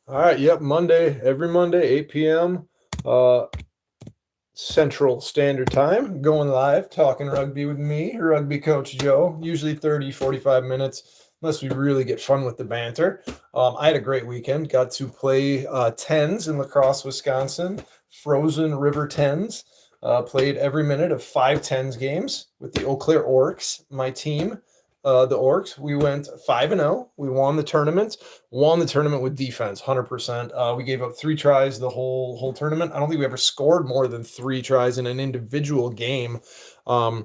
All right, yep, Monday, every Monday, 8 p.m. Uh, Central Standard Time, going live, talking rugby with me, rugby coach Joe, usually 30, 45 minutes, unless we really get fun with the banter. I had a great weekend, got to play tens in La Crosse, Wisconsin, Frozen River tens. Played every minute of 5 tens games with the Eau Claire Orcs, my team. The Orcs, we went 5-0. We won the tournament with defense 100%. We gave up 3 tries the whole tournament. I don't think we ever scored more than 3 tries in an individual game. Won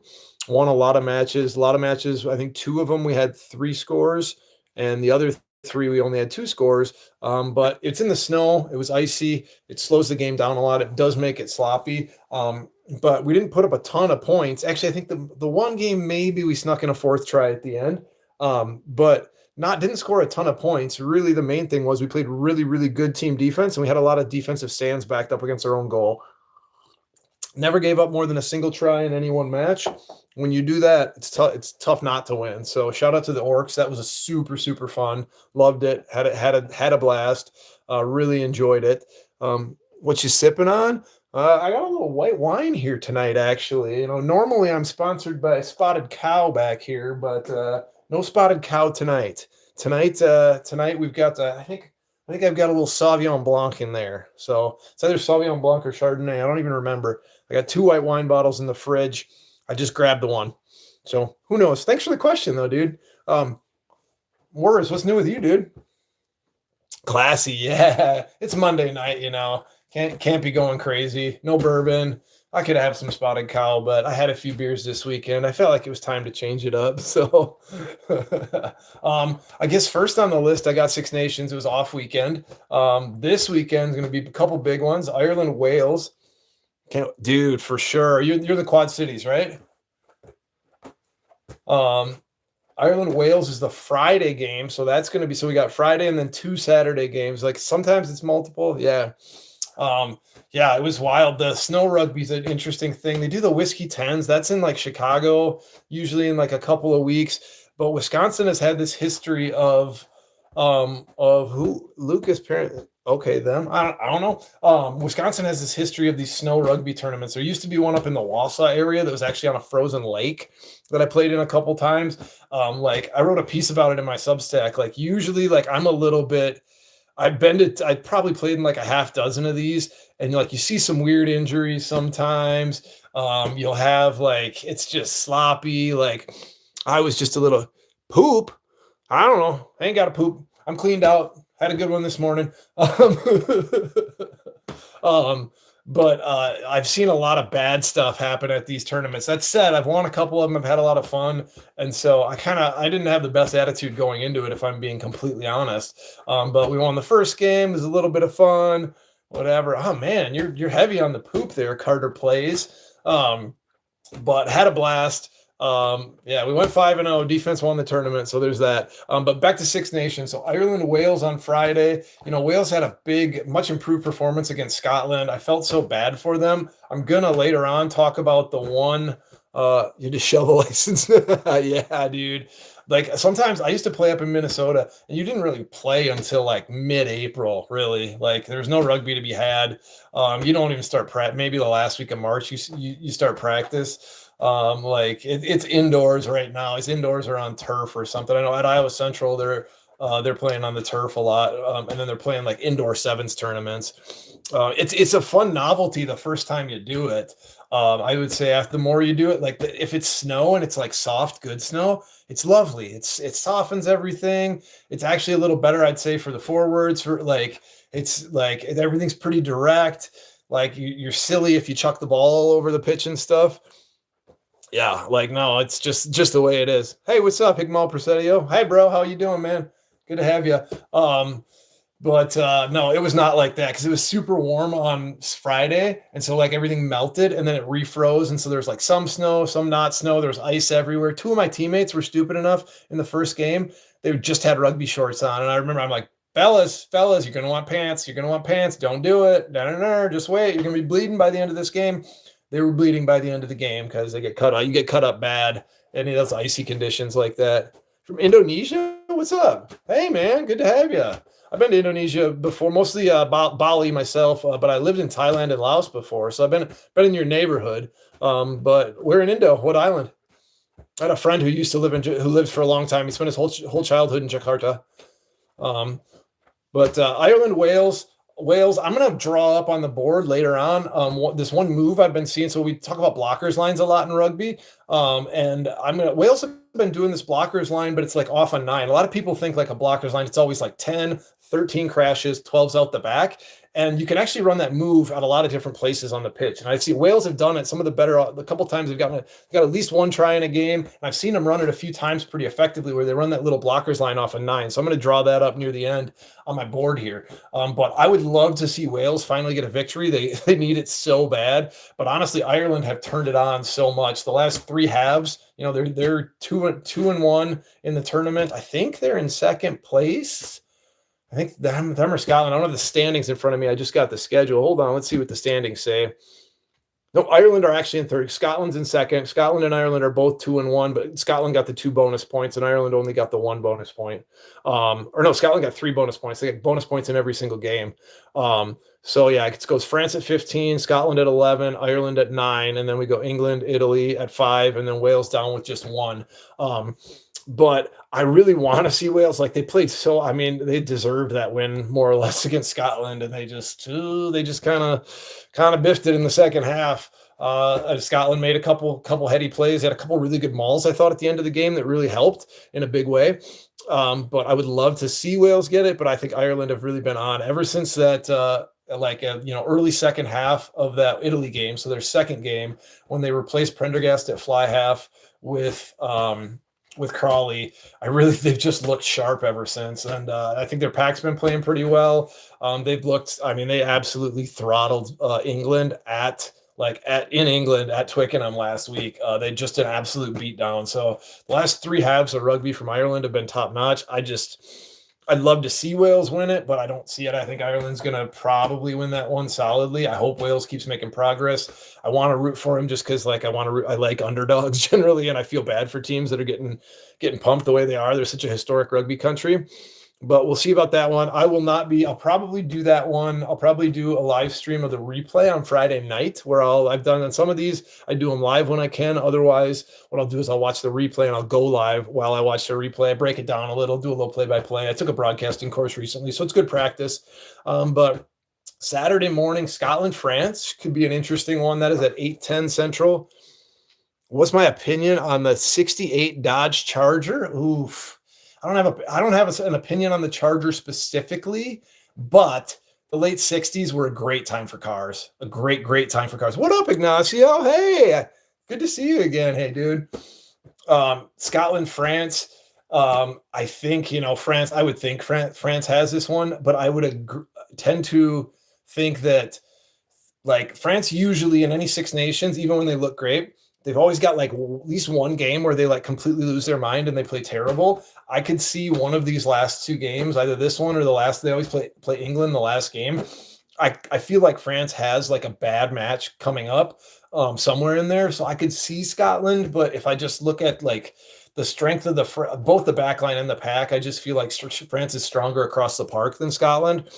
a lot of matches. I think 2 of them we had 3 scores, and the other 3 we only had 2 scores. But it's in the snow. It was icy. It slows the game down a lot. It does make it sloppy. But we didn't put up a ton of points. Actually, I think the one game maybe we snuck in a 4th try at the end. But didn't score a ton of points. Really, the main thing was we played really, really good team defense, and we had a lot of defensive stands backed up against our own goal. Never gave up more than a single try in any one match. When you do that, it's tough not to win. So shout out to the Orcs. That was a super, super fun. Loved it. Had a blast. Really enjoyed it. What you sipping on? I got a little white wine here tonight, actually. Normally I'm sponsored by Spotted Cow back here, but no Spotted Cow tonight. Tonight we've got I think I've got a little Sauvignon Blanc in there. So it's either Sauvignon Blanc or Chardonnay. I don't even remember. I got 2 white wine bottles in the fridge. I just grabbed the one. So who knows? Thanks for the question, though, dude. Morris, what's new with you, dude? Classy, yeah. It's Monday night, Can't be going crazy. No bourbon. I could have some Spotted Cow, but I had a few beers this weekend. I felt like it was time to change it up. So I guess first on the list, I got Six Nations. It was off weekend. This weekend is going to be a couple big ones. Ireland, Wales. Dude, for sure. You're the Quad Cities, right? Ireland, Wales is the Friday game. So that's going to be, so we got Friday and then 2 Saturday games. Like sometimes it's multiple. Yeah. Yeah, it was wild. The snow rugby is an interesting thing. They do the Whiskey Tens. That's in like Chicago, usually in like a couple of weeks. But Wisconsin has had this history of who Lucas parent. Okay, them. I don't know. Wisconsin has this history of these snow rugby tournaments. There used to be one up in the Wausau area that was actually on a frozen lake that I played in a couple times. Like I wrote a piece about it in my Substack. Like usually, like I'm a little bit. I probably played in like a half dozen of these, and like you see some weird injuries sometimes. You'll have like it's just sloppy. Like I was just a little poop. I don't know. I ain't got a poop. I'm cleaned out. Had a good one this morning. But I've seen a lot of bad stuff happen at these tournaments. That said, I've won a couple of them. I've had a lot of fun. And so I didn't have the best attitude going into it, if I'm being completely honest. But we won the first game. It was a little bit of fun, whatever. Oh man, you're heavy on the poop there, Carter Plays. But had a blast. Yeah, we went 5-0. Defense won the tournament, so there's that. But back to Six Nations. So Ireland, Wales on Friday. Wales had a much improved performance against Scotland. I felt so bad for them. I'm gonna later on talk about the one. You just show the license. Yeah, dude. Like sometimes I used to play up in Minnesota, and you didn't really play until like mid-April. Really, like there's no rugby to be had. You don't even start practice. Maybe the last week of March, you start practice. Like it's indoors right now. It's indoors or on turf or something. I know at Iowa Central they're playing on the turf a lot, and then they're playing like indoor sevens tournaments. It's a fun novelty the first time you do it. I would say after the more you do it, like if it's snow and it's like soft, good snow, it's lovely. It softens everything. It's actually a little better, I'd say, for the forwards. For like it's like everything's pretty direct. Like you're silly if you chuck the ball all over the pitch and stuff. Yeah, like no, it's just the way it is. Hey, what's up, Higmal Presidio? Hey, bro, how you doing, man? Good to have you. But no, it was not like that because it was super warm on Friday, and so like everything melted and then it refroze, and so there's like some snow, some not snow. There's ice everywhere. 2 of my teammates were stupid enough in the first game; they just had rugby shorts on, and I remember I'm like, fellas, you're gonna want pants. You're gonna want pants. Don't do it. No, just wait. You're gonna be bleeding by the end of this game. They were bleeding by the end of the game because they get cut up. You get cut up bad. Any of those icy conditions like that. From Indonesia, what's up? Hey, man, good to have you. I've been to Indonesia before, mostly Bali myself, but I lived in Thailand and Laos before, so I've been in your neighborhood. But we're in Indo. What island? I had a friend who used to live who lived for a long time. He spent his whole childhood in Jakarta. Um, but Ireland, Wales. I'm gonna draw up on the board later on. This one move I've been seeing. So we talk about blockers lines a lot in rugby, and Wales have been doing this blockers line, but it's like off on 9. A lot of people think like a blockers line, it's always like 10, 13 crashes, 12s out the back. And you can actually run that move at a lot of different places on the pitch. And I've seen Wales have done it. Some of the couple times they've got at least one try in a game. And I've seen them run it a few times pretty effectively where they run that little blockers line off a 9. So I'm going to draw that up near the end on my board here. But I would love to see Wales finally get a victory. They need it so bad. But honestly, Ireland have turned it on so much. The last 3 halves, they're 2-1 in the tournament. I think they're in second place. I think them or Scotland. I don't have the standings in front of me. I just got the schedule. Hold on. Let's see what the standings say. No, Ireland are actually in third. Scotland's in second. Scotland and Ireland are both 2-1, but Scotland got the 2 bonus points and Ireland only got the 1 bonus point. Or no, Scotland got 3 bonus points. They get bonus points in every single game. So yeah, it goes France at 15, Scotland at 11, Ireland at 9, and then we go England, Italy at 5, and then Wales down with just 1. But I really want to see Wales. Like they played they deserved that win more or less against Scotland, and they just kind of biffed it in the second half. Scotland made a couple heady plays, had a couple really good mauls, I thought, at the end of the game that really helped in a big way. But I would love to see Wales get it, but I think Ireland have really been on ever since that early second half of that Italy game. So their second game when they replaced Prendergast at fly half with Crawley. They've just looked sharp ever since. And I think their pack's been playing pretty well. They absolutely throttled England in England at Twickenham last week. They just an absolute beatdown. So the last 3 halves of rugby from Ireland have been top notch. I'd love to see Wales win it, but I don't see it. I think Ireland's going to probably win that one solidly. I hope Wales keeps making progress. I want to root for him just because I like underdogs generally, and I feel bad for teams that are getting pumped the way they are. They're such a historic rugby country. But we'll see about that one. I'll probably do that one. I'll probably do a live stream of the replay on Friday night where I've done on some of these. I do them live when I can. Otherwise, what I'll do is I'll watch the replay and I'll go live while I watch the replay. I break it down a little, do a little play-by-play. I took a broadcasting course recently, so it's good practice. But Saturday morning, Scotland, France could be an interesting one. That is at 8:10 Central. What's my opinion on the 68 Dodge Charger? Oof. I don't have an opinion on the Charger specifically, but the late 60s were a great time for cars. A great time for cars. What up, Ignacio? Hey, good to see you again. Hey, dude. Scotland, France. I think, France, I would think France has this one, but I would tend to think that like France usually in any Six Nations, even when they look great, they've always got like at least one game where they like completely lose their mind and they play terrible. I could see one of these last 2 games, either this one or the last. They always play England the last game. I feel like France has like a bad match coming up somewhere in there. So I could see Scotland, but if I just look at like the strength of both the back line and the pack, I just feel like France is stronger across the park than Scotland.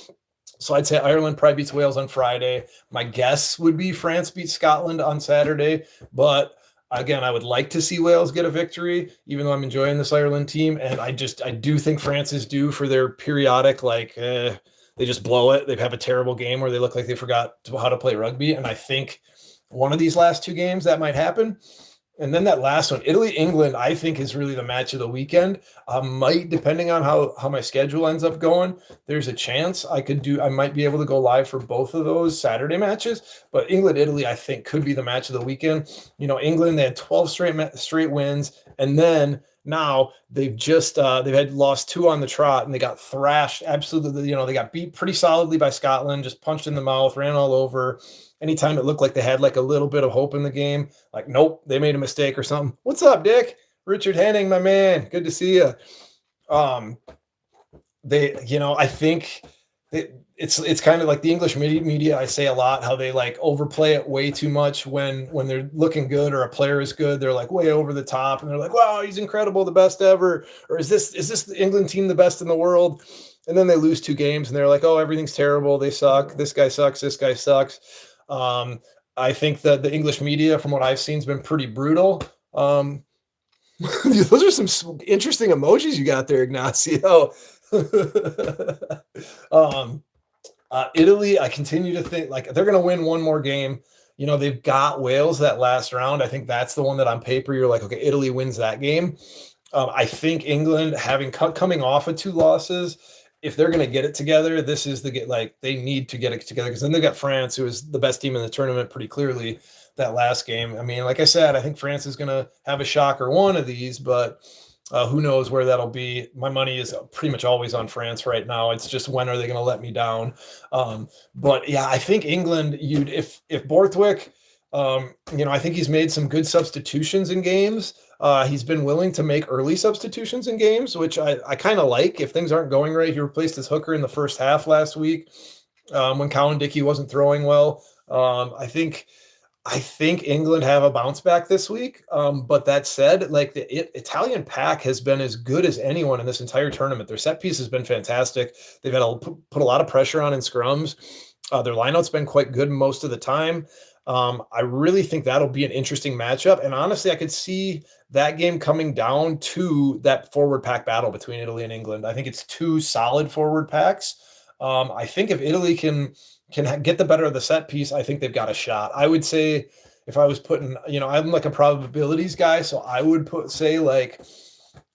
So I'd say Ireland probably beats Wales on Friday. My guess would be France beats Scotland on Saturday. But again, I would like to see Wales get a victory, even though I'm enjoying this Ireland team. And I do think France is due for their periodic, they just blow it. They have a terrible game where they look like they forgot how to play rugby. And I think one of these last 2 games that might happen. And then that last one, Italy-England, I think is really the match of the weekend. Depending on how my schedule ends up going, there's a chance I might be able to go live for both of those Saturday matches. But England-Italy, I think, could be the match of the weekend. England, they had 12 straight wins, and then now they've had lost 2 on the trot, and they got thrashed absolutely. They got beat pretty solidly by Scotland, just punched in the mouth, ran all over. Anytime it looked like they had like a little bit of hope in the game, like, nope, they made a mistake or something. What's up, Dick? Richard Henning, my man. Good to see you. I think it's kind of like the English media. I say a lot how they like overplay it way too much when they're looking good or a player is good. They're like way over the top and they're like, wow, he's incredible, the best ever. Or is this the England team the best in the world? and then they lose 2 games, and they're like, "Oh, everything's terrible. They suck. This guy sucks. This guy sucks." Um, I think that the English media, from what I've seen, has been pretty brutal. Those are some interesting emojis you got there, Ignacio. um, Italy, I continue to think like they're going to win one more game. You know, they've got Wales that last round. I think that's the one that on paper you're like, okay, Italy wins that game. I think England, having coming off of 2 losses, if they're going to get it together, this is the get. Like they need to get it together because then they got France, who is the best team in the tournament, pretty clearly. That last game. I mean, like I said, I think France is going to have a shocker one of these, but who knows where that'll be. My money is pretty much always on France right now. It's just when are they going to let me down? But yeah, I think England. If Borthwick, you know, I think he's made some good substitutions in games. He's been willing to make early substitutions in games, which I kind of like. If things aren't going right, he replaced his hooker in the first half last week when Cowan Dickey wasn't throwing well. I think England have a bounce back this week. But that said, like the Italian pack has been as good as anyone in this entire tournament. Their set piece has been fantastic. They've had put a lot of pressure on in scrums. Their lineout's been quite good most of the time. I really think that'll be an interesting matchup. And honestly, I could see that game coming down to that forward pack battle between Italy and England. I think it's 2 solid forward packs. I think if Italy can get the better of the set piece, I think they've got a shot. I would say if I was putting, you know, I'm like a probabilities guy, so I would say like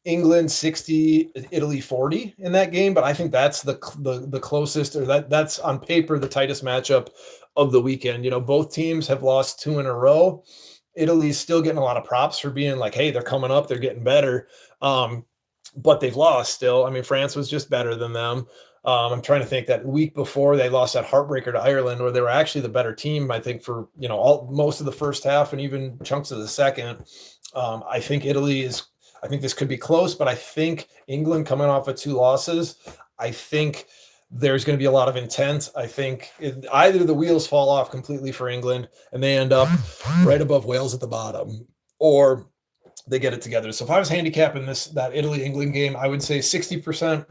England 60, Italy 40 in that game, but I think that's the closest, or that's on paper the tightest matchup of the weekend. You know, both teams have lost 2 in a row. Italy's still getting a lot of props for being like, hey, they're coming up, they're getting better. But they've lost still. I mean, France was just better than them. I'm trying to think that week before they lost that heartbreaker to Ireland, where they were actually the better team, I think, for, you know, most of the first half and even chunks of the second. I think I think this could be close, but I think England coming off of 2 losses, I think there's going to be a lot of intent. I think either the wheels fall off completely for England and they end up right above Wales at the bottom, or they get it together. So if I was handicapping that Italy-England game, I would say 60%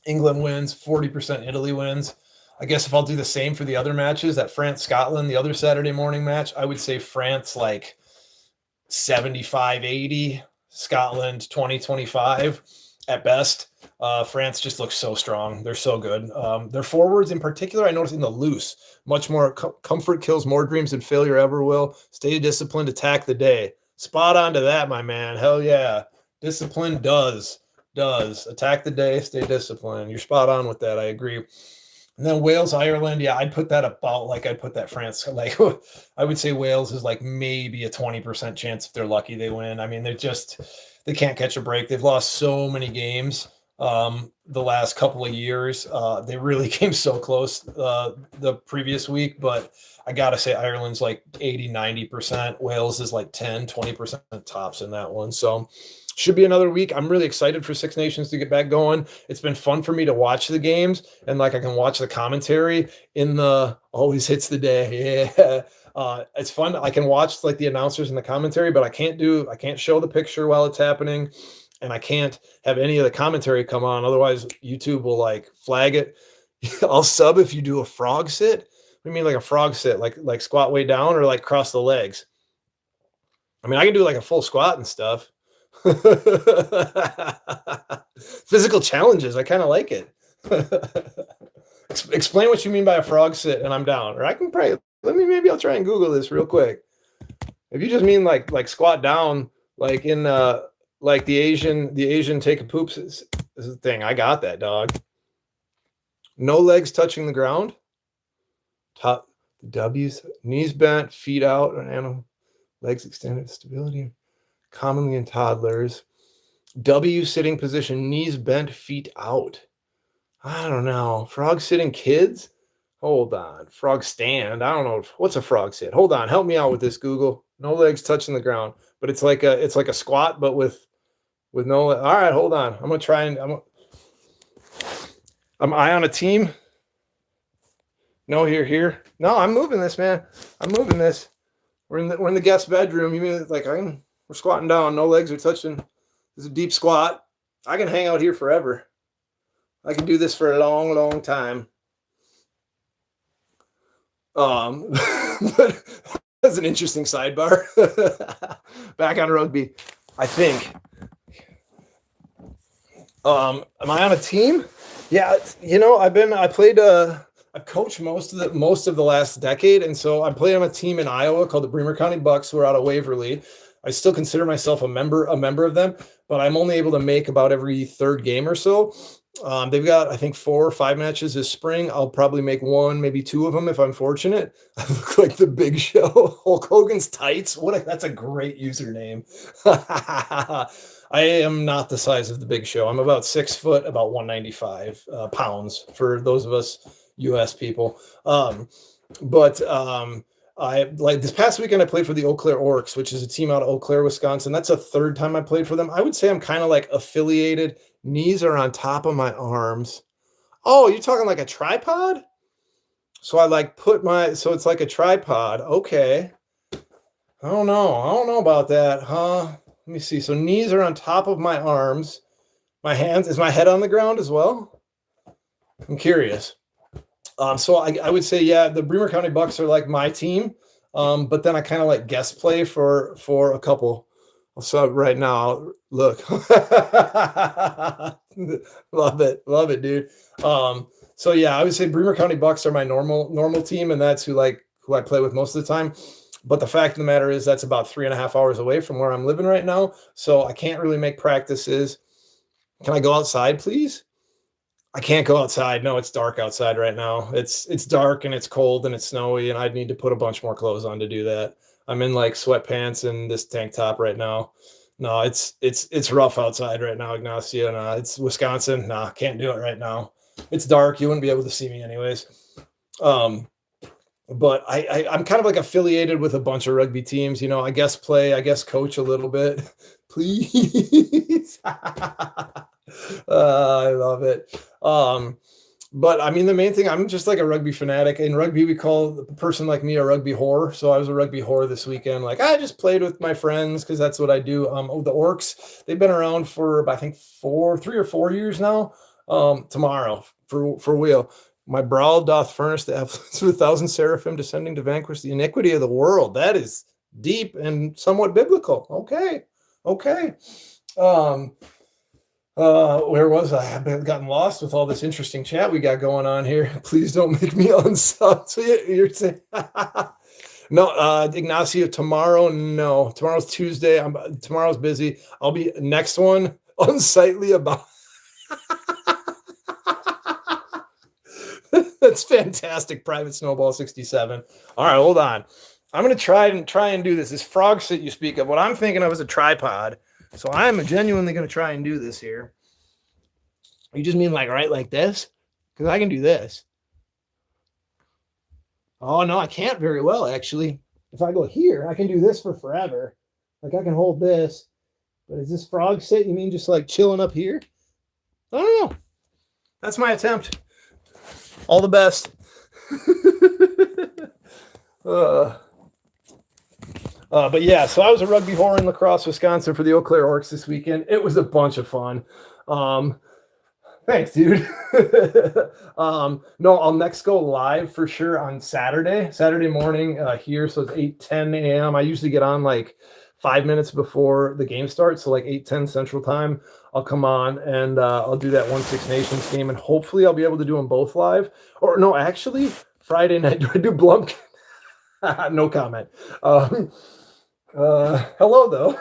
England wins, 40% Italy wins. I guess if I'll do the same for the other matches, that France-Scotland, the other Saturday morning match, I would say France like 75-80, Scotland 20-25 at best. France just looks so strong. They're so good. Their forwards in particular, I noticed in the loose, much more comfort kills more dreams than failure ever will. Stay disciplined, attack the day. Spot on to that, my man. Hell yeah. Discipline does. Attack the day, stay disciplined. You're spot on with that. I agree. And then Wales, Ireland, yeah, I'd put that about like I'd put that France. Like I would say Wales is like maybe a 20% chance if they're lucky they win. I mean, they can't catch a break. They've lost so many games the last couple of years. They really came so close the previous week, but I got to say Ireland's like 80-90%. Wales is like 10-20% tops in that one. So should be another week. I'm really excited for Six Nations to get back going. It's been fun for me to watch the games, and like I can watch the commentary in the always hits the day. Yeah. It's fun. I can watch like the announcers and the commentary, but I can't show the picture while it's happening, and I can't have any of the commentary come on. Otherwise, YouTube will like flag it. I'll sub if you do a frog sit. What do you mean like a frog sit? Like squat way down or like cross the legs? I mean, I can do like a full squat and stuff. Physical challenges. I kind of like it. Explain what you mean by a frog sit and I'm down. Or I can probably maybe I'll try and Google this real quick. If you just mean like squat down, like in like the Asian take a poop is the thing. I got that, dog. No legs touching the ground. Top W's, knees bent, feet out, and legs extended, stability. Commonly in toddlers. W sitting position, knees bent, feet out. I don't know. Frog sitting kids? Hold on. Frog stand. I don't know. What's a frog sit? Hold on. Help me out with this, Google. No legs touching the ground. But it's like a squat, but with no. All right, hold on. I'm gonna try and am I on a team? No, here. No, I'm moving this, man. I'm moving this. We're in the guest bedroom. You mean like we're squatting down, no legs are touching. This is a deep squat. I can hang out here forever. I can do this for a long, long time. But that's an interesting sidebar. Back on rugby, I think. Am I on a team? Yeah, I've coached most of the last decade, and so I played on a team in Iowa called the Bremer County Bucks, who are out of Waverly. I still consider myself a member of them, but I'm only able to make about every third game or so. They've got, I think, 4 or 5 matches this spring. I'll probably make 1, maybe 2 of them if I'm fortunate. I look like the Big Show. Hulk Hogan's tights. That's a great username. I am not the size of the Big Show. I'm about 6 foot, about 195 pounds for those of us U.S. people. I like this past weekend, I played for the Eau Claire Orcs, which is a team out of Eau Claire, Wisconsin. That's a 3rd time I played for them. I would say I'm kind of like affiliated. Knees are on top of my arms. Oh, you're talking like a tripod? So I like so it's like a tripod. Okay. I don't know about that, huh? Let me see. So knees are on top of my arms. My hands, is my head on the ground as well? I'm curious. So I would say, yeah, the Bremer County Bucks are like my team. But then I kind of like guest play for a couple. So right now, look, love it, dude. So yeah, I would say Bremer County Bucks are my normal team, and that's who I play with most of the time. But the fact of the matter is that's about 3.5 hours away from where I'm living right now. So I can't really make practices. Can I go outside, please? I can't go outside. No, it's dark outside right now. It's dark and it's cold and it's snowy, and I'd need to put a bunch more clothes on to do that. I'm in like sweatpants and this tank top right now. No, it's rough outside right now, Ignacio. No, it's Wisconsin. Nah, can't do it right now. It's dark. You wouldn't be able to see me anyways. But I'm kind of like affiliated with a bunch of rugby teams. I guess coach a little bit. Please. I love it. But I mean, the main thing, I'm just like a rugby fanatic. In rugby, we call a person like me a rugby whore. So I was a rugby whore this weekend. Like, I just played with my friends because that's what I do. The Orcs, they've been around for, I think, 3 or 4 years now. Tomorrow for real. My brow doth furnish the affluence of 1,000 seraphim descending to vanquish the iniquity of the world. That is deep and somewhat biblical. Okay. Where was I? I've gotten lost with all this interesting chat we got going on here. Please don't make me unsub. So you're saying no, Ignacio, tomorrow, no. Tomorrow's Tuesday. Tomorrow's busy. I'll be next one, unsightly about. That's fantastic, Private Snowball 67. All right, hold on. I'm going to try and do this. This frog sit you speak of, what I'm thinking of is a tripod. So I'm genuinely going to try and do this here. You just mean like this? Because I can do this. Oh, no, I can't very well, actually. If I go here, I can do this for forever. Like, I can hold this. But is this frog sit, you mean just like chilling up here? I don't know. That's my attempt. All the best. But yeah, so I was a rugby whore in La Crosse, Wisconsin for the Eau Claire Orcs this weekend. It was a bunch of fun. Thanks, dude. No, I'll next go live for sure on Saturday morning here. So it's 8:10 a.m. I usually get on like 5 minutes before the game starts. So like 8:10 Central Time, I'll come on and I'll do that 1-6 Nations game. And hopefully I'll be able to do them both live. Or no, actually, Friday night, do I do Blumk? No comment. Hello though.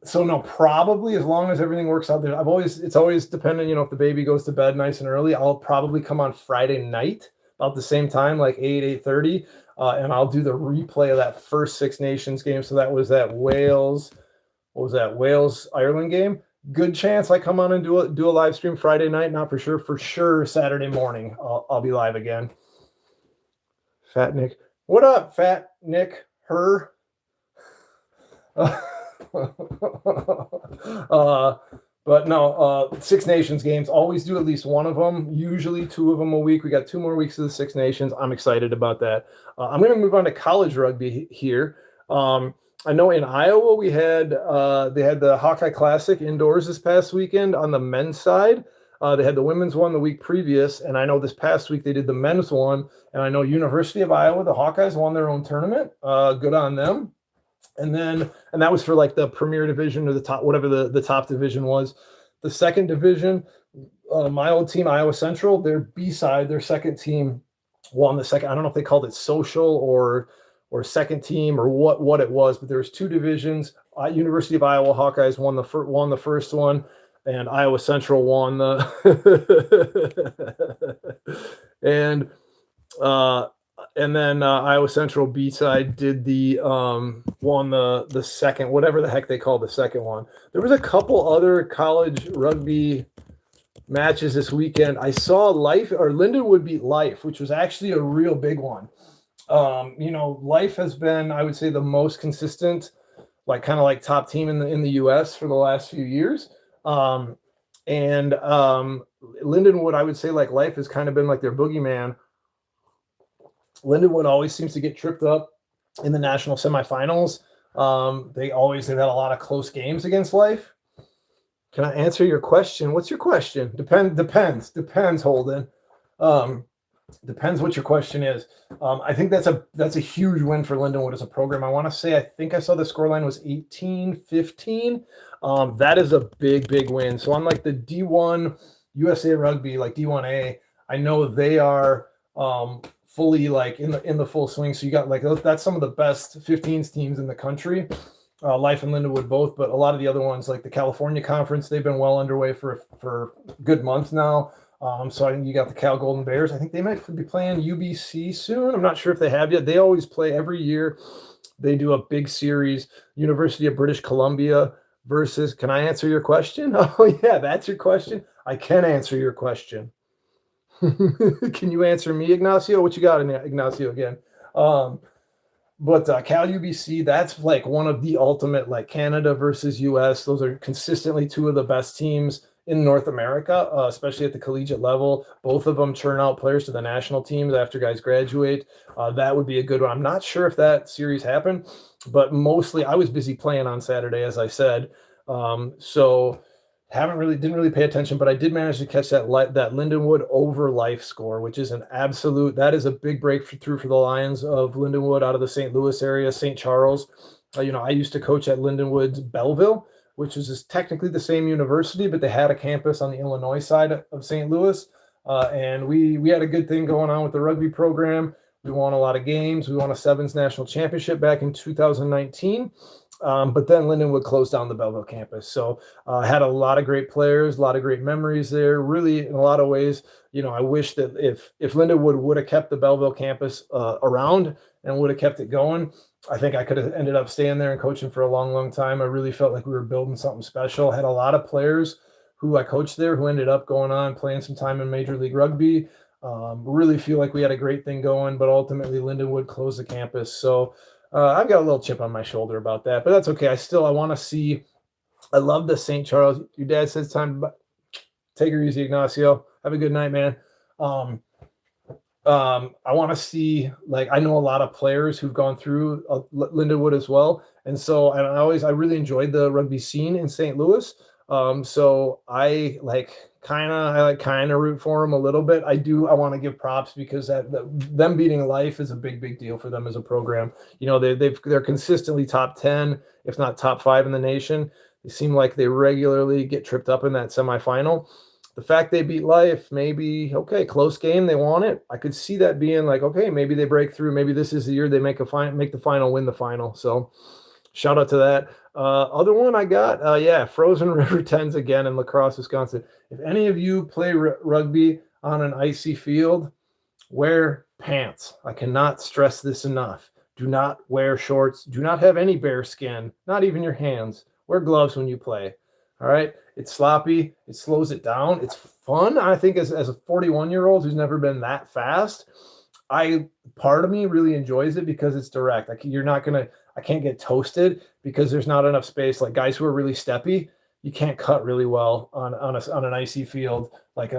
So no, probably as long as everything works out there. It's always dependent, if the baby goes to bed nice and early, I'll probably come on Friday night about the same time, like 8:30. And I'll do the replay of that first 6 Nations game. So that was that Wales, Ireland game. Good chance I come on and do a live stream Friday night. Not for sure. For sure, Saturday morning I'll be live again. Fat Nick, what up, Fat Nick? Her. But no, 6 Nations games, always do at least one of them, usually 2 of them a week. We got 2 more weeks of the 6 Nations. I'm excited about that. I'm going to move on to college rugby here. I know in Iowa they had the Hawkeye Classic indoors this past weekend on the men's side. They had the women's one the week previous, and I know this past week they did the men's one, and I know University of Iowa, the Hawkeyes, won their own tournament. Good on them. And that was for like the premier division or the top, whatever the top division was. The second division, my old team, Iowa Central, their B-side, their second team won the second. I don't know if they called it social or second team or what it was, but there was two divisions. University of Iowa Hawkeyes won the first one, and Iowa Central won the and then Iowa Central B-side did won the second, whatever the heck they call the second one. There was a couple other college rugby matches this weekend. I saw Lindenwood beat Life, which was actually a real big one. Life has been, I would say, the most consistent, like kind of like top team in the U.S. for the last few years. And Lindenwood, I would say, like Life has kind of been like their boogeyman. Lindenwood always seems to get tripped up in the national semifinals. They've had a lot of close games against Life. Can I answer your question? What's your question? Depends, Holden. Depends what your question is. I think that's a huge win for Lindenwood as a program. I want to say, I think I saw the scoreline was 18-15. That is a big win. So unlike the D1 USA Rugby, like D1A, I know they are fully like in the full swing. So you got like that's some of the best 15s teams in the country. Life and Lindenwood both, but a lot of the other ones like the California Conference, they've been well underway for a good month now. So I think you got the Cal Golden Bears. I think they might be playing UBC soon. I'm not sure if they have yet. They always play every year. They do a big series, University of British Columbia versus, can I answer your question? Oh yeah, that's your question. I can answer your question. Can you answer me, Ignacio? What you got in there, Ignacio, again? But Cal UBC, that's like one of the ultimate, like Canada versus US. Those are consistently two of the best teams in North America, especially at the collegiate level. Both of them churn out players to the national teams after guys graduate. That would be a good one. I'm not sure if that series happened, but mostly I was busy playing on Saturday, as I said. So didn't really pay attention, but I did manage to catch that Lindenwood over Life score, which is that is a big breakthrough for the Lions of Lindenwood out of the St. Louis area, St. Charles. I used to coach at Lindenwood's Belleville, which is technically the same university, but they had a campus on the Illinois side of St. Louis. And we had a good thing going on with the rugby program. We won a lot of games. We won a Sevens national championship back in 2019. But then Lindenwood closed down the Belleville campus. So I had a lot of great players, a lot of great memories there. Really, in a lot of ways, I wish that if Lindenwood would have kept the Belleville campus around and would have kept it going, I think I could have ended up staying there and coaching for a long time. I really felt like we were building something special. I had a lot of players who I coached there who ended up going on playing some time in Major League Rugby. Really feel like we had a great thing going, but ultimately Lindenwood closed the campus. So I've got a little chip on my shoulder about that, but that's okay. I want to see. I love the St. Charles. Your dad says time. Take her easy, Ignacio. Have a good night, man. I want to see, like, I know a lot of players who've gone through Lindenwood as well, and so I really enjoyed the rugby scene in St. Louis. So I kind of root for them a little bit. I want to give props because them beating Life is a big deal for them as a program. They're consistently top 10, if not top 5 in the nation. They seem like they regularly get tripped up in that semifinal. The fact they beat Life, maybe, okay, close game, they won it. I could see that being like, okay, maybe they break through. Maybe this is the year they make the final, win the final. So shout out to that. Other one I got, Frozen River 10s again in La Crosse, Wisconsin. If any of you play rugby on an icy field, wear pants. I cannot stress this enough. Do not wear shorts. Do not have any bare skin, not even your hands. Wear gloves when you play. All right? It's sloppy. It slows it down. It's fun. I think as a 41-year-old who's never been that fast, part of me really enjoys it because it's direct. I can't get toasted because there's not enough space. Like guys who are really steppy, you can't cut really well on an icy field, like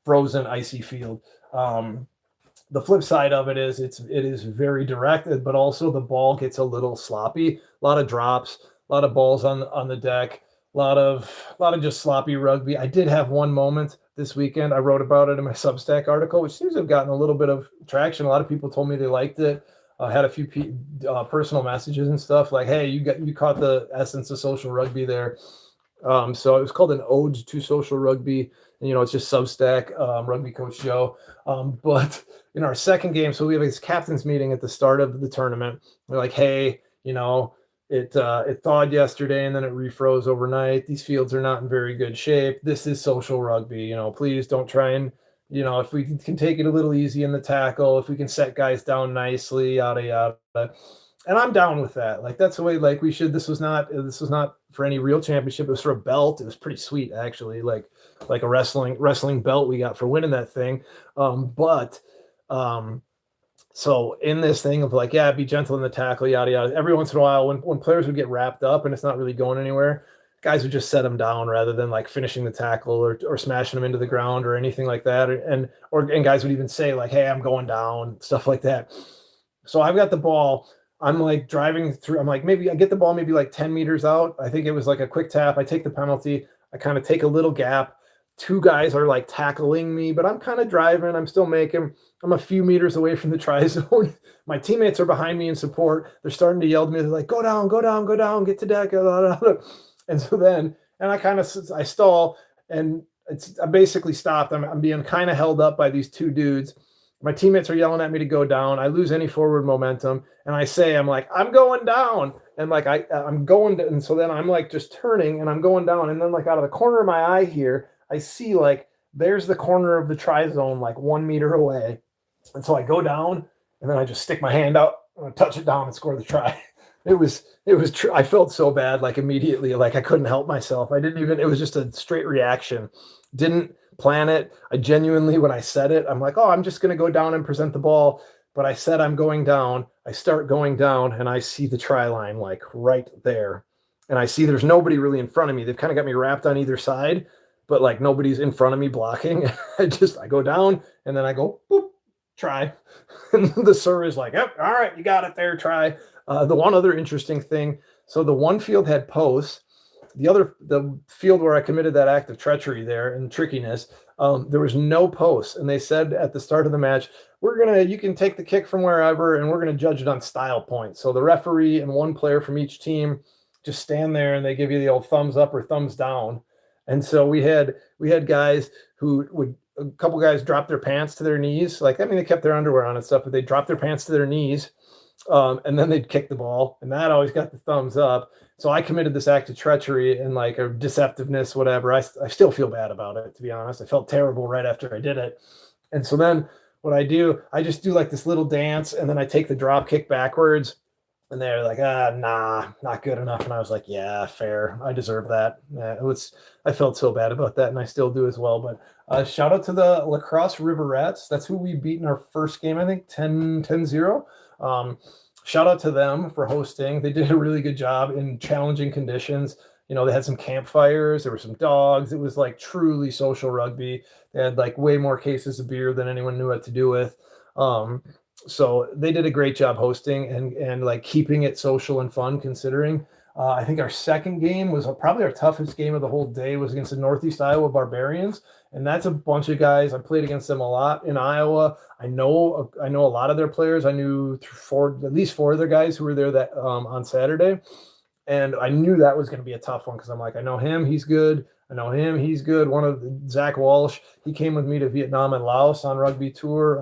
frozen icy field. The flip side of it is it is very direct, but also the ball gets a little sloppy. A lot of drops, a lot of balls on the deck, a lot of just sloppy rugby. I did have one moment this weekend. I wrote about it in my Substack article, which seems to have gotten a little bit of traction. A lot of people told me they liked it. I had a few personal messages and stuff like, hey, you caught the essence of social rugby there. So it was called an ode to social rugby. And, it's just Substack, Rugby Coach Joe. But in our second game, so we have this captain's meeting at the start of the tournament. We're like, hey, it thawed yesterday and then it refroze overnight. These fields are not in very good shape. This is social rugby. Please don't try and, if we can take it a little easy in the tackle, if we can set guys down nicely, yada, yada. And I'm down with that. Like, that's the way, like, we should. This was not for any real championship. It was for a belt. It was pretty sweet, actually, like a wrestling belt we got for winning that thing. So in this thing of like, yeah, be gentle in the tackle, yada, yada. Every once in a while, when players would get wrapped up and it's not really going anywhere, guys would just set them down rather than like finishing the tackle or smashing them into the ground or anything like that. And guys would even say like, hey, I'm going down, stuff like that. So I've got the ball. I'm like driving through. I'm like, maybe I get the ball maybe like 10 meters out. I think it was like a quick tap. I take the penalty. I kind of take a little gap. Two guys are like tackling me, but I'm kind of driving. I'm still making. I'm a few meters away from the try zone. My teammates are behind me in support. They're starting to yell to me. They're like, go down, go down, go down, get to deck. And so then, I stall, and I basically stopped. I'm being kind of held up by these two dudes. My teammates are yelling at me to go down. I lose any forward momentum. And I say, I'm like, I'm going down. And like, I'm going to, and so then I'm like just turning and I'm going down. And then like out of the corner of my eye here, I see like, there's the corner of the try zone, like 1 meter away. And so I go down and then I just stick my hand out and touch it down and score the try. It was true. I felt so bad, like immediately, like I couldn't help myself. It was just a straight reaction. Didn't plan it. I genuinely, when I said it, I'm like, oh, I'm just going to go down and present the ball. But I said, I'm going down. I start going down and I see the try line like right there. And I see there's nobody really in front of me. They've kind of got me wrapped on either side, but like nobody's in front of me blocking. I go down and then I go, boop, try. And the sir is like, yep, all right, you got it there, try. The one other interesting thing, so the one field had posts. The field where I committed that act of treachery there and trickiness, there was no posts. And they said at the start of the match, you can take the kick from wherever and we're going to judge it on style points. So the referee and one player from each team just stand there and they give you the old thumbs up or thumbs down. And so we had guys a couple guys drop their pants to their knees. They kept their underwear on and stuff, but they dropped their pants to their knees. And then they'd kick the ball, and that always got the thumbs up. So I committed this act of treachery and like a deceptiveness, whatever. I still feel bad about it, to be honest. I felt terrible right after I did it. And so then what I do, I just do like this little dance, and then I take the drop kick backwards, and they're like, nah, not good enough. And I was like, yeah, fair. I deserve that. I felt so bad about that, and I still do as well. But shout out to the Crosse River Rats. That's who we beat in our first game, I think, 10-0. Shout out to them for hosting. They did a really good job in challenging conditions. They had some campfires. There were some dogs. It was like truly social rugby. They had like way more cases of beer than anyone knew what to do with. So they did a great job hosting and like keeping it social and fun, considering. I think our second game was probably our toughest game of the whole day, was against the Northeast Iowa Barbarians. And that's a bunch of guys. I played against them a lot in Iowa. I know a lot of their players. I knew at least four of their guys who were there that on Saturday. And I knew that was going to be a tough one because I'm like, I know him, he's good. I know him, he's good. Zach Walsh, he came with me to Vietnam and Laos on rugby tour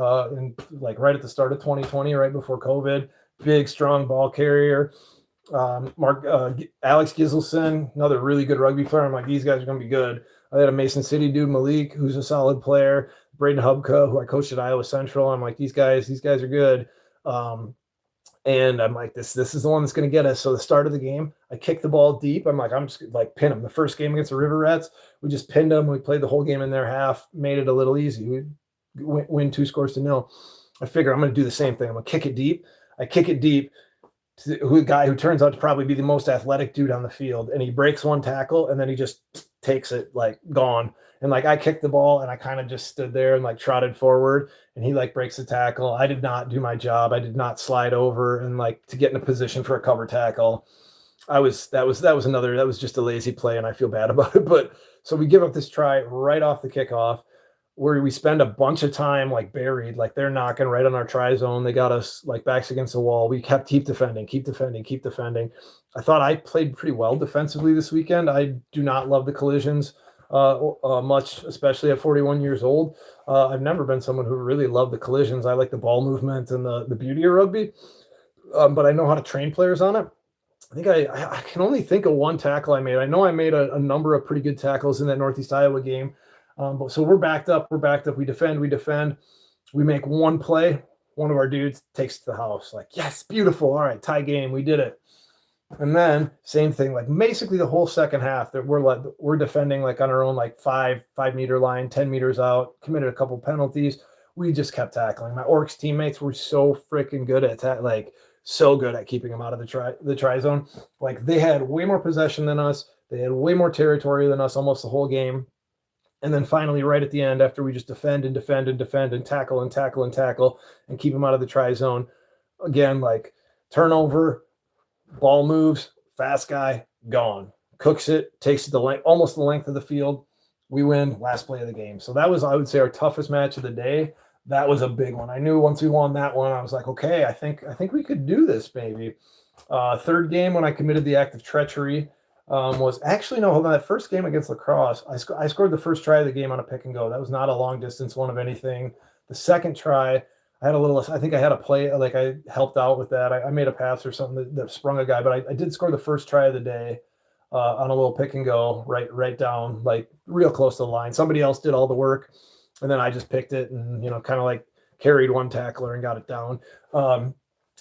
right at the start of 2020, right before COVID. Big, strong ball carrier. Alex Giselson, another really good rugby player. I'm like, these guys are going to be good. I had a Mason City dude, Malik, who's a solid player. Braden Hubka, who I coached at Iowa Central. I'm like, these guys are good. And I'm like, this is the one that's going to get us. So the start of the game, I kicked the ball deep. I'm like, I'm just like pin them. The first game against the River Rats, we just pinned them. We played the whole game in their half, made it a little easy. We win 2-0. I figure I'm going to do the same thing. I'm going to kick it deep. I kick it deep to a guy who turns out to probably be the most athletic dude on the field. And he breaks one tackle and then he just takes it, like, gone. And like, I kicked the ball and I kind of just stood there and like trotted forward, and he like breaks the tackle. I did not do my job. I did not slide over and like to get in a position for a cover tackle. that was just a lazy play, and I feel bad about it. But so we give up this try right off the kickoff, where we spend a bunch of time like buried, like they're knocking right on our try zone. They got us like backs against the wall. We keep defending, keep defending, keep defending. I thought I played pretty well defensively this weekend. I do not love the collisions much, especially at 41 years old. I've never been someone who really loved the collisions. I like the ball movement and the beauty of rugby, but I know how to train players on it. I think I can only think of one tackle I made. I know I made a number of pretty good tackles in that Northeast Iowa game. But so we're backed up. We defend. We make one play. One of our dudes takes it to the house. Like, yes, beautiful. All right, tie game. We did it. And then same thing, like basically the whole second half that we're defending like on our own, like 5-meter line, 10 meters out, committed a couple penalties. We just kept tackling. My Orcs teammates were so freaking good at that, like so good at keeping them out of the try zone. Like they had way more possession than us. They had way more territory than us almost the whole game. And then finally, right at the end, after we just defend and tackle and keep them out of the try zone, again, like turnover, ball moves, fast guy, gone. Cooks it, takes it almost the length of the field. We win, last play of the game. So that was, I would say, our toughest match of the day. That was a big one. I knew once we won that one, I was like, okay, I think we could do this maybe. Third game when I committed the act of treachery, was actually, no, hold on, that first game against La Crosse, I scored the first try of the game on a pick and go. That was not a long distance one of anything. The second try, I think I had a play, like I helped out with that. I made a pass or something that sprung a guy, but I did score the first try of the day on a little pick and go right down, like real close to the line. Somebody else did all the work, and then I just picked it and, kind of like carried one tackler and got it down.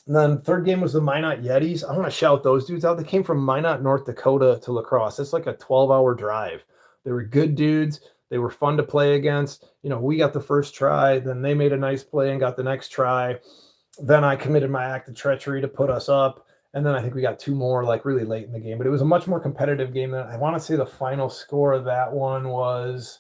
And then third game was the Minot Yetis. I want to shout those dudes out. They came from Minot, North Dakota to La Crosse. It's like a 12-hour drive. They were good dudes. They were fun to play against. We got the first try. Then they made a nice play and got the next try. Then I committed my act of treachery to put us up. And then I think we got two more like really late in the game. But it was a much more competitive game. Than I want to say the final score of that one was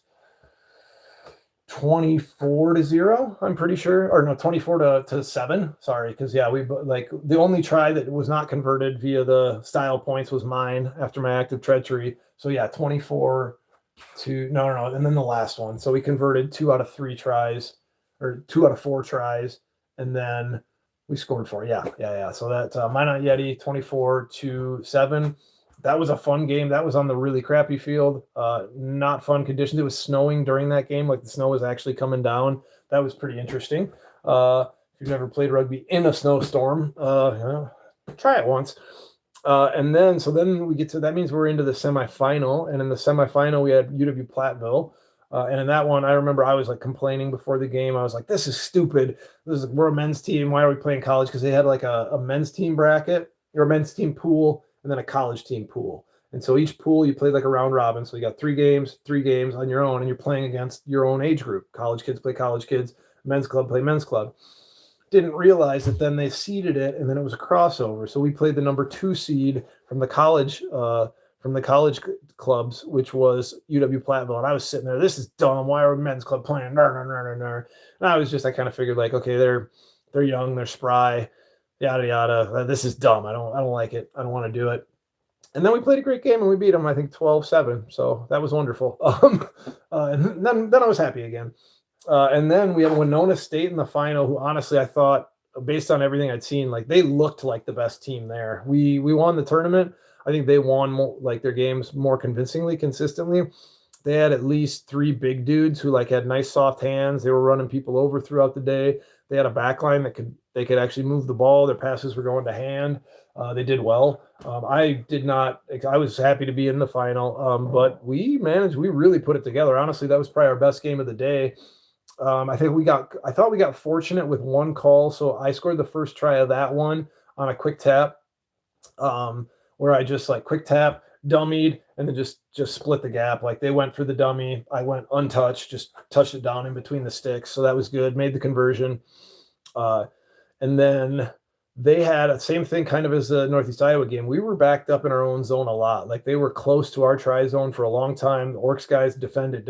24-0, I'm pretty sure, or no, 24-7. Sorry, because we like the only try that was not converted via the style points was mine after my act of treachery. So 24 to no, and then the last one. So we converted 2 out of 3 tries, or 2 out of 4 tries, and then we scored 4. Yeah. So that Minot Yeti 24-7. That was a fun game. That was on the really crappy field. Not fun conditions. It was snowing during that game. Like the snow was actually coming down. That was pretty interesting. If you've never played rugby in a snowstorm, try it once. And then we get to, that means we're into the semifinal. And in the semifinal, we had UW Platteville. And in that one, I remember I was like complaining before the game. I was like, this is stupid. We're a men's team. Why are we playing college? Because they had like a men's team bracket or a men's team pool, and then a college team pool. And so each pool you played like a round robin. So you got 3 games on your own, and you're playing against your own age group. College kids play college kids, men's club play men's club. Didn't realize that then they seeded it, and then it was a crossover. So we played the number 2 seed from the college clubs, which was UW Platteville. And I was sitting there, this is dumb. Why are men's club playing? And I kind of figured like, okay, they're young, they're spry, yada yada. This is dumb. I don't like it. I don't want to do it. And then we played a great game and we beat them, I think 12-7. So that was wonderful. And then I was happy again. And then we had Winona State in the final, who honestly I thought, based on everything I'd seen, like they looked like the best team there. We won the tournament. I think they won their games more convincingly, consistently. They had at least 3 big dudes who like had nice soft hands. They were running people over throughout the day. They had a back line that could actually move the ball. Their passes were going to hand. They did well. I was happy to be in the final, but we really put it together. Honestly, that was probably our best game of the day. I thought we got fortunate with one call. So I scored the first try of that one on a quick tap, where I just like quick tap, dummied, and then just split the gap. Like they went for the dummy. I went untouched, just touched it down in between the sticks. So that was good. Made the conversion. And then they had the same thing kind of as the Northeast Iowa game. We were backed up in our own zone a lot. Like they were close to our try zone for a long time. The Orcs guys defended.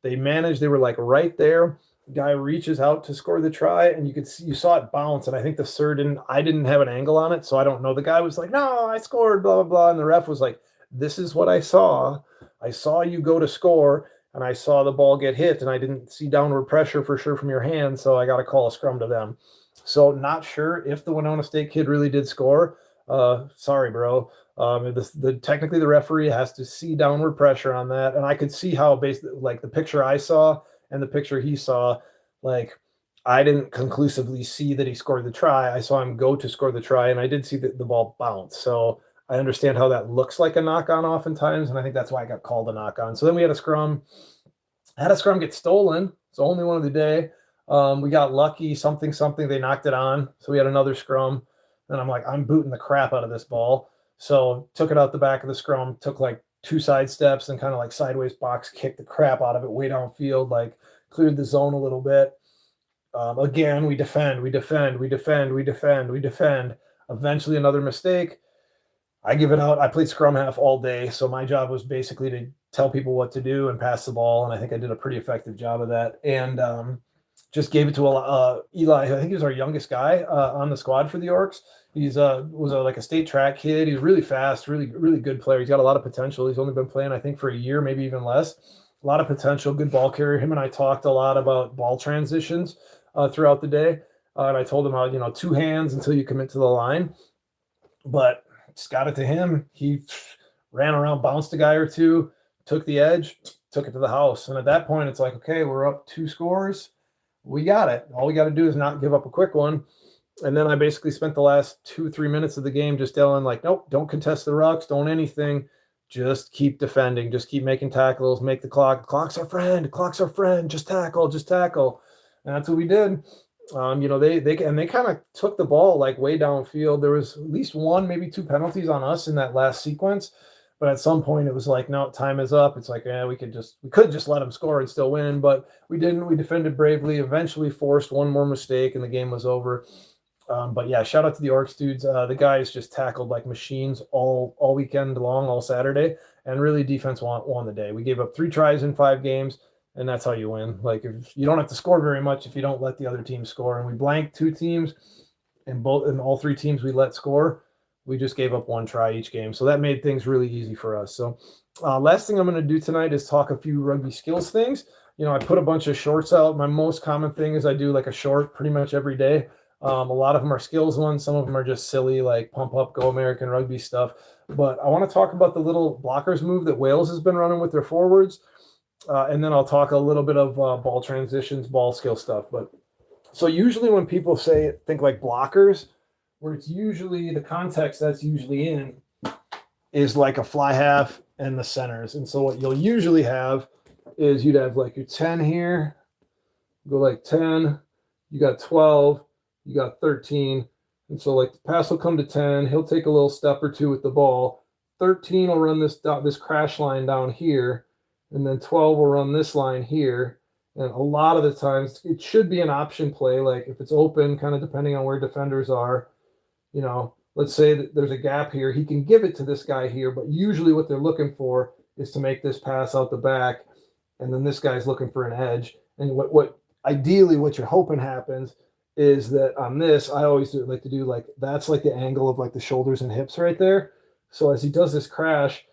They were like right there. Guy reaches out to score the try, and you saw it bounce, and I think I didn't have an angle on it, so I don't know. The guy was like, "No, I scored," blah blah blah, and the ref was like, "This is what I saw. I saw you go to score, and I saw the ball get hit, and I didn't see downward pressure for sure from your hand, so I got to call a scrum to them." So not sure if the Winona State kid really did score. Sorry, bro. Technically the referee has to see downward pressure on that, and I could see how basically like the picture I saw and the picture he saw, like I didn't conclusively see that he scored the try. I saw him go to score the try, and I did see the ball bounce. So I understand how that looks like a knock on oftentimes, and I think that's why I got called a knock on. So then we had a scrum. Had a scrum get stolen. It's the only one of the day. We got lucky, something, they knocked it on. So we had another scrum. And I'm like, I'm booting the crap out of this ball. So took it out the back of the scrum, took like 2 side steps and kind of like sideways box kicked the crap out of it way downfield, like cleared the zone a little bit. Again, we defend. Eventually another mistake. I give it out. I played scrum half all day, so my job was basically to tell people what to do and pass the ball, and I think I did a pretty effective job of that. And just gave it to Eli. I think he was our youngest guy on the squad for the Orcs. He's like a state track kid. He's really fast, really good player. He's got a lot of potential. He's only been playing, I think, for a year, maybe even less. A lot of potential, good ball carrier. Him and I talked a lot about ball transitions throughout the day, and I told him how 2 hands until you commit to the line, but just got it to him. He ran around, bounced a guy or two, took the edge, took it to the house. And at that point, it's like, okay, we're up 2 scores. We got it. All we got to do is not give up a quick one. And then I basically spent the last 2-3 minutes of the game just telling like, nope, don't contest the rucks, don't anything. Just keep defending. Just keep making tackles, make the clock. Clock's our friend. Just tackle. And that's what we did. They kind of took the ball like way downfield. There was at least 1, maybe 2 penalties on us in that last sequence. But at some point it was like, no, time is up. It's like, we could just let them score and still win, but we didn't. We defended bravely, eventually forced 1 more mistake and the game was over. But yeah, shout out to the Orcs dudes. The guys just tackled like machines all weekend long, all Saturday, and really defense won the day. We gave up 3 tries in 5 games. And that's how you win. Like if you don't have to score very much if you don't let the other team score. And we blanked 2 teams, and all 3 teams we let score. We just gave up 1 try each game. So that made things really easy for us. So last thing I'm going to do tonight is talk a few rugby skills things. I put a bunch of shorts out. My most common thing is I do like a short pretty much every day. A lot of them are skills ones. Some of them are just silly, like pump up, go American rugby stuff. But I want to talk about the little blockers move that Wales has been running with their forwards. And then I'll talk a little bit of ball transitions, ball skill stuff. But so usually when people think like blockers, where it's usually the context that's usually in is like a fly half and the centers. And so what you'll usually have is you'd have like your 10 here, go like 10, you got 12, you got 13. And so like the pass will come to 10, he'll take a little step or 2 with the ball. 13 will run this crash line down here. And then 12 will run this line here. And a lot of the times it should be an option play. Like if it's open, kind of depending on where defenders are, let's say that there's a gap here. He can give it to this guy here, but usually what they're looking for is to make this pass out the back. And then this guy's looking for an edge. And what ideally what you're hoping happens is that on this, I always like to do like, that's like the angle of like the shoulders and hips right there. So as he does this crash,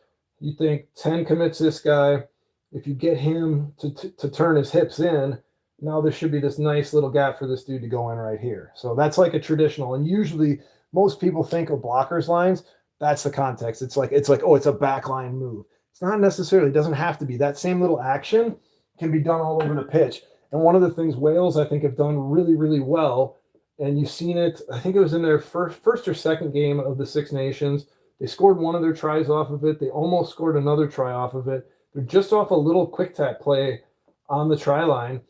you think 10 commits this guy. If you get him to turn his hips in, now there should be this nice little gap for this dude to go in right here. So that's like a traditional. And usually most people think of blockers lines. That's the context. It's like, oh, it's a backline move. It's not necessarily, it doesn't have to be. That same little action can be done all over the pitch. And one of the things Wales, I think, have done really, really well, and you've seen it, I think it was in their first or second game of the Six Nations. They scored 1 of their tries off of it. They almost scored another try off of it. They're just off a little quick tap play on the try line,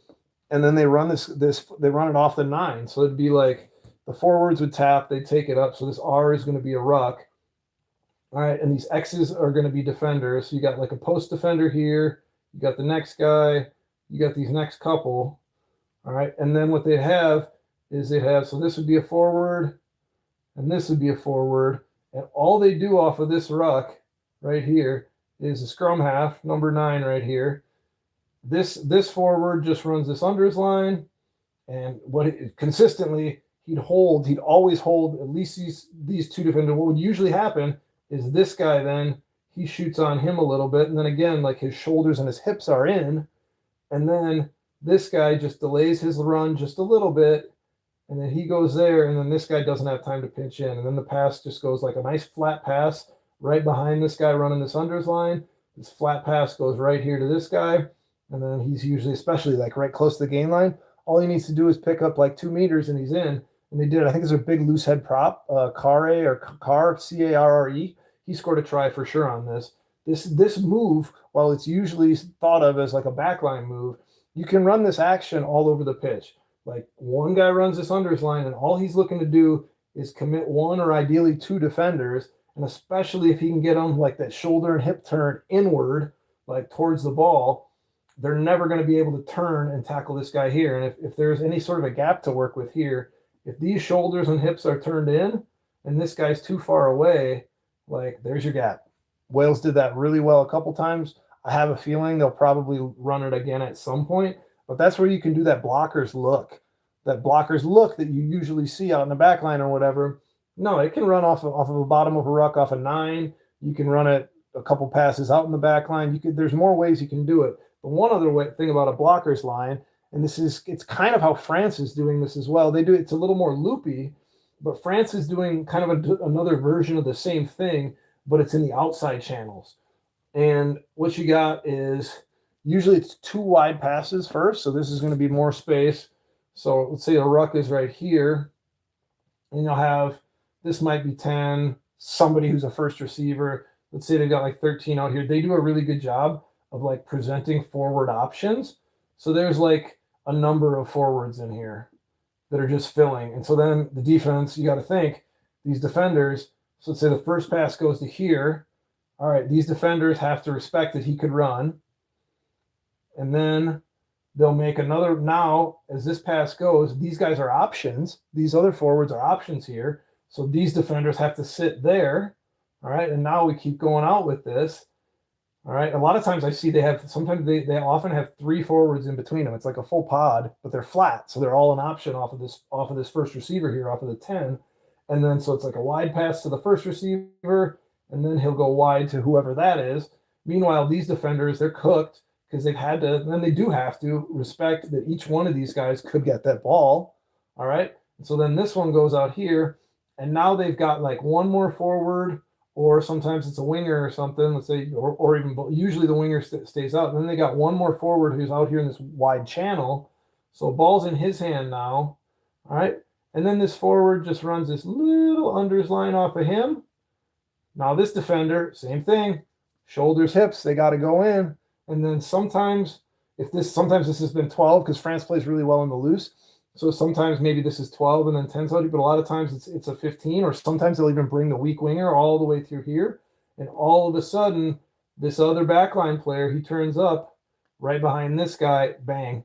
and then they run they run it off the 9. So it'd be like the forwards would tap, they'd take it up. So this R is going to be a ruck. All right, and these X's are going to be defenders. So you got like a post defender here. You got the next guy. You got these next couple. All right, and then what they have is so this would be a forward, and this would be a forward, and all they do off of this ruck right here is a scrum half, number 9 right here. This forward just runs this under his line, and consistently he'd always hold at least these two defenders. What would usually happen is this guy then he shoots on him a little bit, and then again, like his shoulders and his hips are in, and then this guy just delays his run just a little bit, and then he goes there, and then this guy doesn't have time to pinch in, and then the pass just goes like a nice flat pass right behind this guy running this under his line. This flat pass goes right here to this guy, and then he's usually, especially like right close to the gain line, all he needs to do is pick up like 2 meters and he's in. And they did. I think it's a big loose head prop, Carre, C-A-R-R-E. He scored a try for sure on this. This move, while it's usually thought of as like a backline move, you can run this action all over the pitch. Like one guy runs this under his line, and all he's looking to do is commit one or ideally 2 defenders. And especially if he can get them like that shoulder and hip turn inward, like towards the ball, they're never going to be able to turn and tackle this guy here. And if there's any sort of a gap to work with here, if these shoulders and hips are turned in and this guy's too far away, like there's your gap. Wales did that really well a couple times. I have a feeling they'll probably run it again at some point, but that's where you can do that blockers look that you usually see out in the back line or whatever. No, it can run off of the bottom of a ruck off a 9. You can run it a couple passes out in the back line. There's more ways you can do it. But one other thing about a blockers line, and it's kind of how France is doing this as well. It's a little more loopy, but France is doing kind of another version of the same thing, but it's in the outside channels. And what you got is usually it's 2 wide passes first. So this is going to be more space. So let's say the ruck is right here, and you'll have, this might be 10, somebody who's a first receiver. Let's say they've got like 13 out here. They do a really good job of like presenting forward options. So there's like a number of forwards in here that are just filling. And so then the defense, you got to think, these defenders, so let's say the first pass goes to here. All right, these defenders have to respect that he could run. And then they'll make another, now as this pass goes, these guys are options. These other forwards are options here. So these defenders have to sit there. All right, and now we keep going out with this. All right, a lot of times I see they often have 3 forwards in between them. It's like a full pod, but they're flat, so they're all an option off of this first receiver here, off of the 10. And then so it's like a wide pass to the first receiver, and then he'll go wide to whoever that is. Meanwhile, these defenders, they're cooked because they have to respect that each one of these guys could get that ball. All right, and so then this one goes out here, and now they've got like one more forward, or sometimes it's a winger or something, let's say, or even usually the winger stays out. And then they got one more forward who's out here in this wide channel. So ball's in his hand now. All right. And then this forward just runs this little unders line off of him. Now this defender, same thing, shoulders, hips, they got to go in. And then sometimes this has been 12 because France plays really well in the loose. So sometimes maybe this is 12 and then 10's out, but a lot of times it's a 15, or sometimes they'll even bring the weak winger all the way through here. And all of a sudden, this other backline player, he turns up right behind this guy, bang,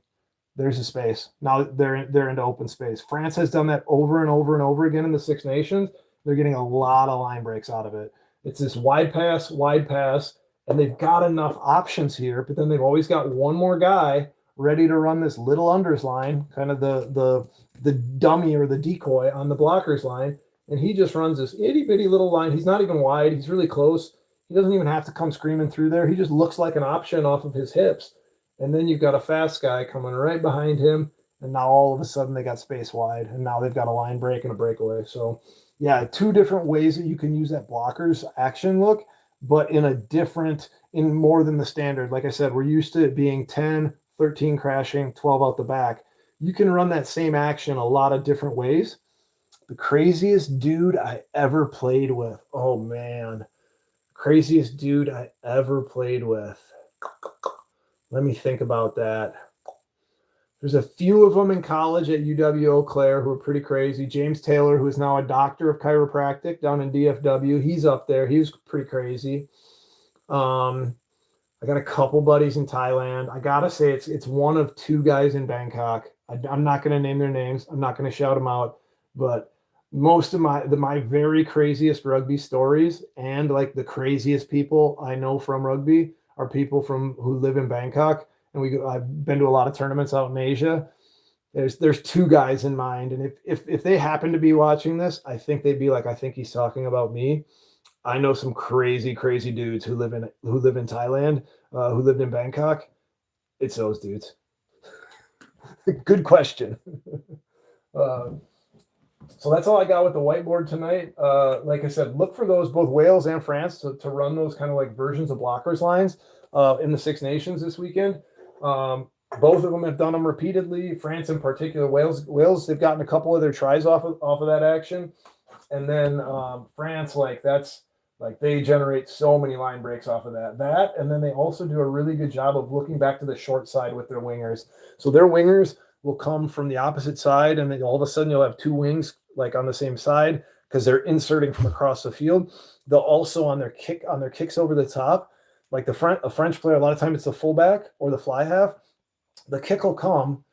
there's a space. Now they're into open space. France has done that over and over and over again in the Six Nations. They're getting a lot of line breaks out of it. It's this wide pass, and they've got enough options here, but then they've always got one more guy ready to run this little unders line, kind of the dummy or the decoy on the blockers line. And he just runs this itty bitty little line. He's not even wide. He's really close. He doesn't even have to come screaming through there. He just looks like an option off of his hips. And then you've got a fast guy coming right behind him. And now all of a sudden they got space wide, and now they've got a line break and a breakaway. So yeah, 2 different ways that you can use that blockers action look, but in more than the standard. Like I said, we're used to it being 10, 13 crashing, 12 out the back. You can run that same action a lot of different ways. The craziest dude I ever played with. Oh man. Craziest dude I ever played with. Let me think about that. There's a few of them in college at UW Eau Claire who are pretty crazy. James Taylor, who is now a doctor of chiropractic down in DFW. He's up there. He was pretty crazy. I got a couple buddies in Thailand. I got to say it's one of 2 guys in Bangkok. I'm not going to name their names. I'm not going to shout them out. But most of my very craziest rugby stories and like the craziest people I know from rugby are people who live in Bangkok. and I've been to a lot of tournaments out in Asia. There's two guys in mind, and if they happen to be watching this, I think they'd be like, I think he's talking about me. I know some crazy dudes who live in Thailand, who lived in Bangkok. It's those dudes. Good question. So that's all I got with the whiteboard tonight. Like I said, look for those, both Wales and France, to run those kind of like versions of blockers lines in the Six Nations this weekend. Both of them have done them repeatedly. France in particular. Wales, they've gotten a couple of their tries off of that action. And then France, they generate so many line breaks off of that. And then they also do a really good job of looking back to the short side with their wingers. So their wingers will come from the opposite side, and then all of a sudden you'll have two wings like on the same side because they're inserting from across the field. They'll also on their kicks over the top, like a French player, a lot of times it's the fullback or the fly half. The kick will come,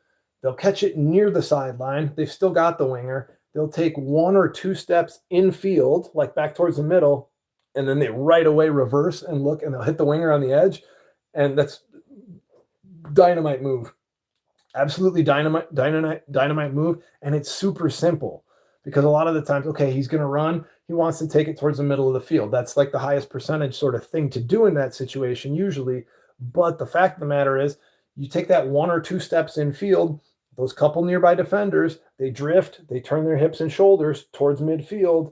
they'll catch it near the sideline. They've still got the winger. They'll take one or two steps infield, like back towards the middle, and then they right away reverse and look, and they'll hit the winger on the edge. And that's dynamite move. Absolutely dynamite move. And it's super simple because a lot of the times, okay, he's going to run. He wants to take it towards the middle of the field. That's like the highest percentage sort of thing to do in that situation usually. But the fact of the matter is, you take that one or two steps in field, those couple nearby defenders, they drift, they turn their hips and shoulders towards midfield,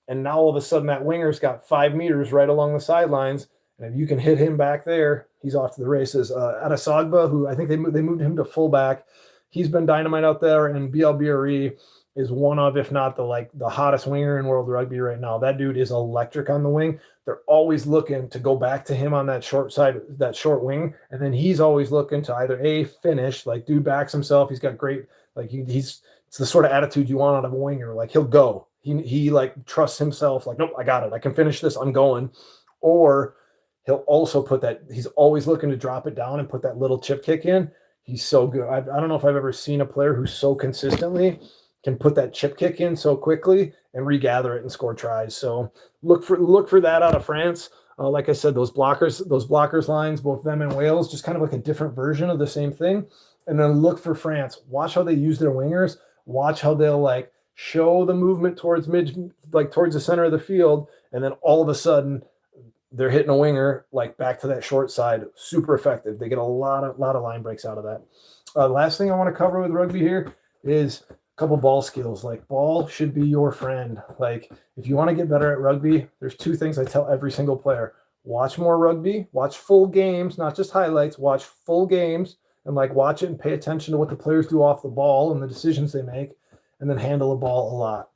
and now all of a sudden that winger's got 5 meters right along the sidelines, and if you can hit him back there, he's off to the races. Adesagba, who I think they moved him to fullback, he's been dynamite out there, and BLBRE is one of, if not the hottest winger in world rugby right now. That dude is electric on the wing. They're always looking to go back to him on that short side, that short wing, and then he's always looking to either finish, like dude backs himself. He's got great, it's the sort of attitude you want out of a winger. Like he'll go. He like trusts himself. Like, nope, I got it. I can finish this. I'm going. Or he'll also put that. He's always looking to drop it down and put that little chip kick in. He's so good. I don't know if I've ever seen a player who so consistently can put that chip kick in so quickly and regather it and score tries. So look for that out of France. Like I said, those blockers lines, both them and Wales, just kind of like a different version of the same thing. And then look for France. Watch how they use their wingers. Watch how they'll like show the movement towards towards the center of the field, and then all of a sudden they're hitting a winger like back to that short side. Super effective. They get a lot of line breaks out of that. Last thing I want to cover with rugby here is a couple ball skills. Like, ball should be your friend. Like, if you want to get better at rugby, there's two things I tell every single player. Watch more rugby, watch full games, not just highlights, watch full games, and like watch it and pay attention to what the players do off the ball and the decisions they make, and then handle the ball a lot.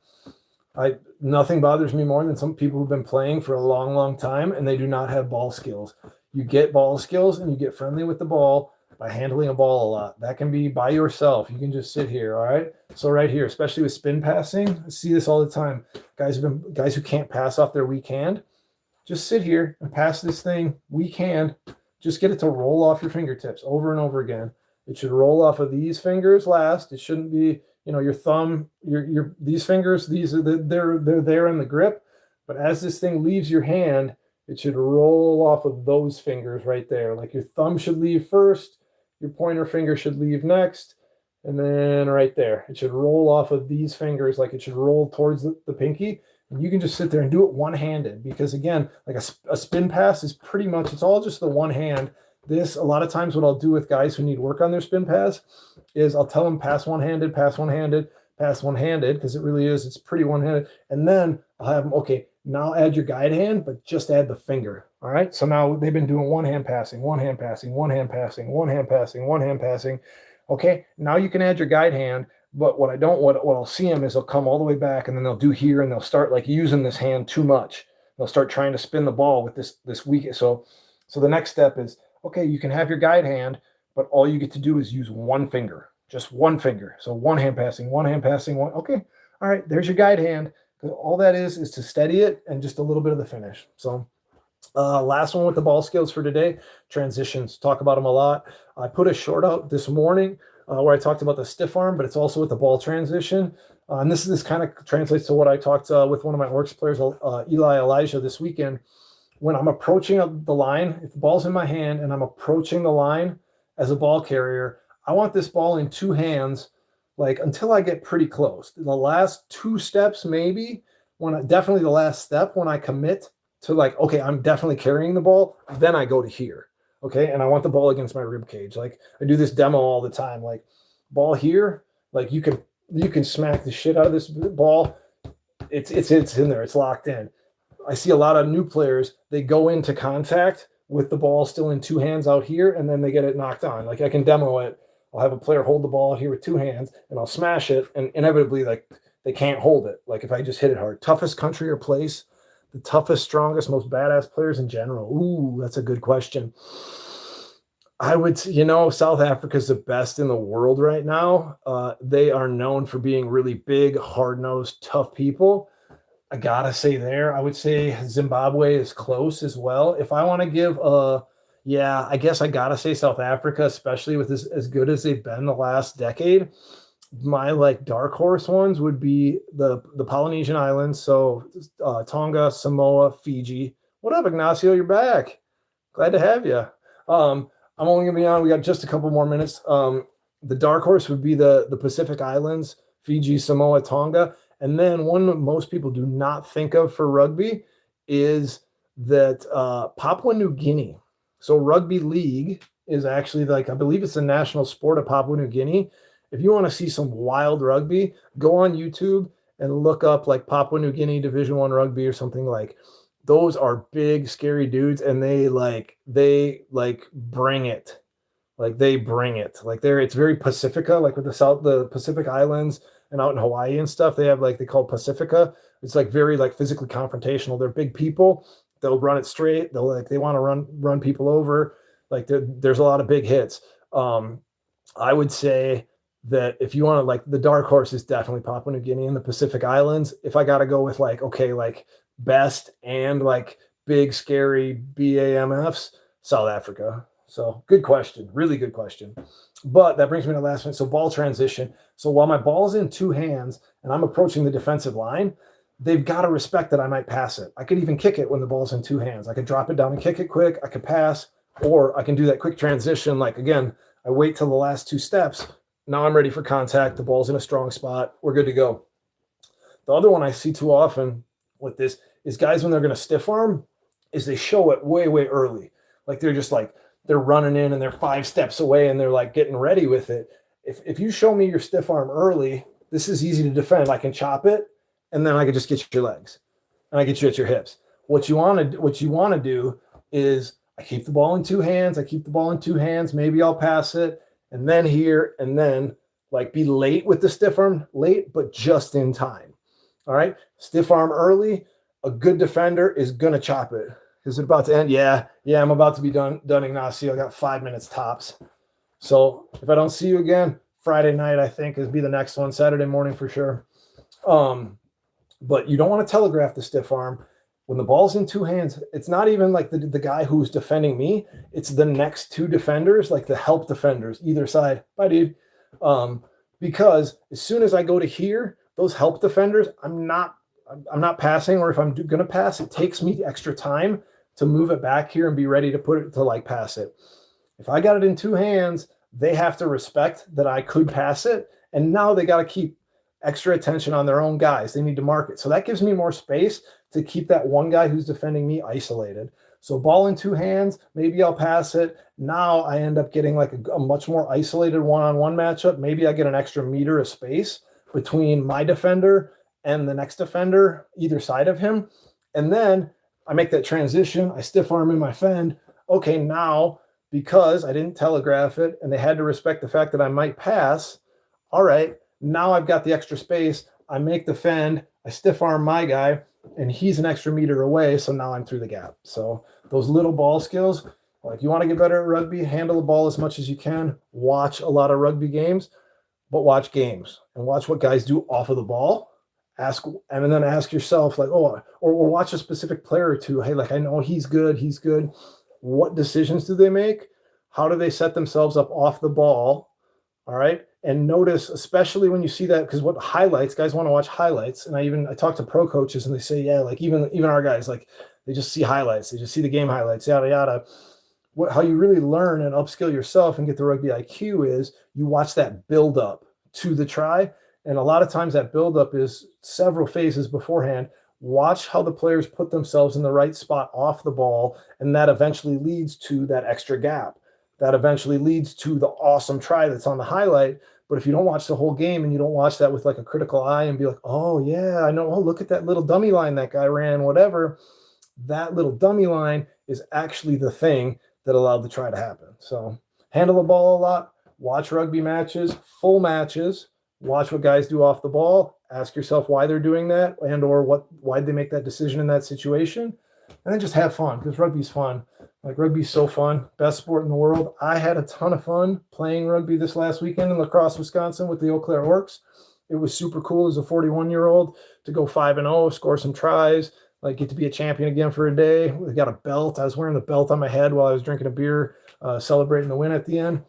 Nothing bothers me more than some people who've been playing for a long time and they do not have ball skills. You get ball skills and you get friendly with the ball by handling a ball a lot. That can be by yourself. You can just sit here, all right? So right here, especially with spin passing, I see this all the time. Guys who can't pass off their weak hand, just sit here and pass this thing weak hand. Just get it to roll off your fingertips over and over again. It should roll off of these fingers last. It shouldn't be, your thumb, these fingers, they're there in the grip. But as this thing leaves your hand, it should roll off of those fingers right there. Like your thumb should leave first, your pointer finger should leave next, and then right there. It should roll off of these fingers, like it should roll towards the pinky. And you can just sit there and do it one-handed, because again, like a spin pass is pretty much, it's all just the one hand. This, a lot of times what I'll do with guys who need work on their spin pass is I'll tell them pass one-handed, pass one-handed, pass one-handed, because it really is, it's pretty one-handed. And then I'll have them, okay, now add your guide hand, but just add the finger. All right. So now they've been doing one-hand passing, one-hand passing, one-hand passing, one-hand passing, one-hand passing. Okay. Now you can add your guide hand. But what I'll see them is they'll come all the way back and then they'll do here and they'll start like using this hand too much. They'll start trying to spin the ball with this weak. So the next step is, okay, you can have your guide hand, but all you get to do is use one finger, just one finger. So one hand passing, one. Okay. All right. There's your guide hand. All that is to steady it and just a little bit of the finish. So last one with the ball skills for today, transitions. Talk about them a lot. I put a short out this morning where I talked about the stiff arm, but it's also with the ball transition. And this kind of translates to what I talked with one of my Orcs players, Elijah, this weekend. When I'm approaching the line, if the ball's in my hand and I'm approaching the line as a ball carrier, I want this ball in two hands, like until I get pretty close. The last two steps, maybe definitely the last step when I commit to like, okay, I'm definitely carrying the ball, then I go to here. Okay. And I want the ball against my rib cage. Like I do this demo all the time, like ball here, like you can smack the shit out of this ball. It's in there. It's locked in. I see a lot of new players, they go into contact with the ball still in two hands out here, and then they get it knocked on. Like I can demo it. I'll have a player hold the ball here with two hands, and I'll smash it, and inevitably, like they can't hold it. Like if I just hit it hard. Toughest country or place? The toughest, strongest, most badass players in general? Ooh, that's a good question. I would, South Africa's the best in the world right now. They are known for being really big, hard-nosed, tough people. I gotta say there, I would say Zimbabwe is close as well. If I want to give I guess I gotta say South Africa, especially with as good as they've been the last decade. My like dark horse ones would be the Polynesian Islands, so Tonga, Samoa, Fiji. What up, Ignacio? You're back. Glad to have you. I'm only gonna be on. We got just a couple more minutes. The dark horse would be the Pacific Islands, Fiji, Samoa, Tonga. And then one that most people do not think of for rugby is that Papua New Guinea. So rugby league is actually like, I believe it's the national sport of Papua New Guinea. If you want to see some wild rugby, go on YouTube and look up like Papua New Guinea Division I rugby or something. Like those are big, scary dudes, and they bring it. Like they bring it. Like it's very Pacifica, like with the Pacific Islands and out in Hawaii and stuff. They have they call Pacifica. It's like very like physically confrontational. They're big people. They'll run it straight. They want to run people over. Like there's a lot of big hits. I would say that if you want to the dark horse is definitely Papua New Guinea and the Pacific Islands. If I got to go with best and big scary BAMFs, South Africa. So good question. Really good question. But that brings me to the last one. So ball transition. So while my ball's in two hands and I'm approaching the defensive line, they've got to respect that I might pass it. I could even kick it when the ball's in two hands. I could drop it down and kick it quick. I could pass, or I can do that quick transition. Again, I wait till the last two steps. Now I'm ready for contact. The ball's in a strong spot. We're good to go. The other one I see too often with this is guys, when they're going to stiff arm, is they show it way, way early. They're just they're running in and they're 5 steps away and they're getting ready with it. If you show me your stiff arm early, this is easy to defend. I can chop it and then I can just get your legs and I get you at your hips. What you want to do is I keep the ball in two hands. Maybe I'll pass it and then here and then be late with the stiff arm, but just in time. All right. Stiff arm early. A good defender is going to chop it. Is it about to end? Yeah, I'm about to be done, Ignacio. I got 5 minutes tops. So if I don't see you again, Friday night, I think, is be the next one. Saturday morning for sure. But you don't want to telegraph the stiff arm. When the ball's in two hands, it's not even the guy who's defending me. It's the next two defenders, the help defenders, either side. Bye, dude. Because as soon as I go to here, those help defenders, I'm not passing, or if I'm going to pass, it takes me extra time to move it back here and be ready to put it to pass it. If I got it in two hands, they have to respect that I could pass it. And now they got to keep extra attention on their own guys. They need to mark it. So that gives me more space to keep that one guy who's defending me isolated. So ball in two hands, maybe I'll pass it. Now I end up getting a much more isolated one-on-one matchup. Maybe I get an extra meter of space between my defender and the next defender, either side of him. And then I make that transition. I stiff arm in my fend. Okay, now, because I didn't telegraph it and they had to respect the fact that I might pass, all right, now I've got the extra space. I make the fend. I stiff arm my guy, and he's an extra meter away, so now I'm through the gap. So those little ball skills, you want to get better at rugby, handle the ball as much as you can, watch a lot of rugby games, but watch games and watch what guys do off of the ball. And then ask yourself, or watch a specific player or two. Hey, I know he's good. What decisions do they make? How do they set themselves up off the ball? All right. And notice, especially when you see that, because what highlights, guys want to watch highlights. And I talk to pro coaches and they say, yeah, even our guys, they just see highlights. They just see the game highlights, yada, yada. how you really learn and upskill yourself and get the rugby IQ is you watch that build up to the try. And a lot of times that build up is several phases beforehand. Watch how the players put themselves in the right spot off the ball, and that eventually leads to that extra gap. That eventually leads to the awesome try that's on the highlight. But if you don't watch the whole game and you don't watch that with like a critical eye and be like, oh yeah, I know, oh, look at that little dummy line that guy ran, whatever, that little dummy line is actually the thing that allowed the try to happen. So handle the ball a lot, watch rugby matches, full matches, watch what guys do off the ball, ask yourself why they're doing that and or why'd they make that decision in that situation, and then just have fun, because rugby's fun. Like, rugby's so fun, best sport in the world. I had a ton of fun playing rugby this last weekend in La Crosse, Wisconsin with the Eau Claire Orcs. It was super cool as a 41-year-old to go 5-0, score some tries, like get to be a champion again for a day. We got a belt. I was wearing the belt on my head while I was drinking a beer, celebrating the win at the end.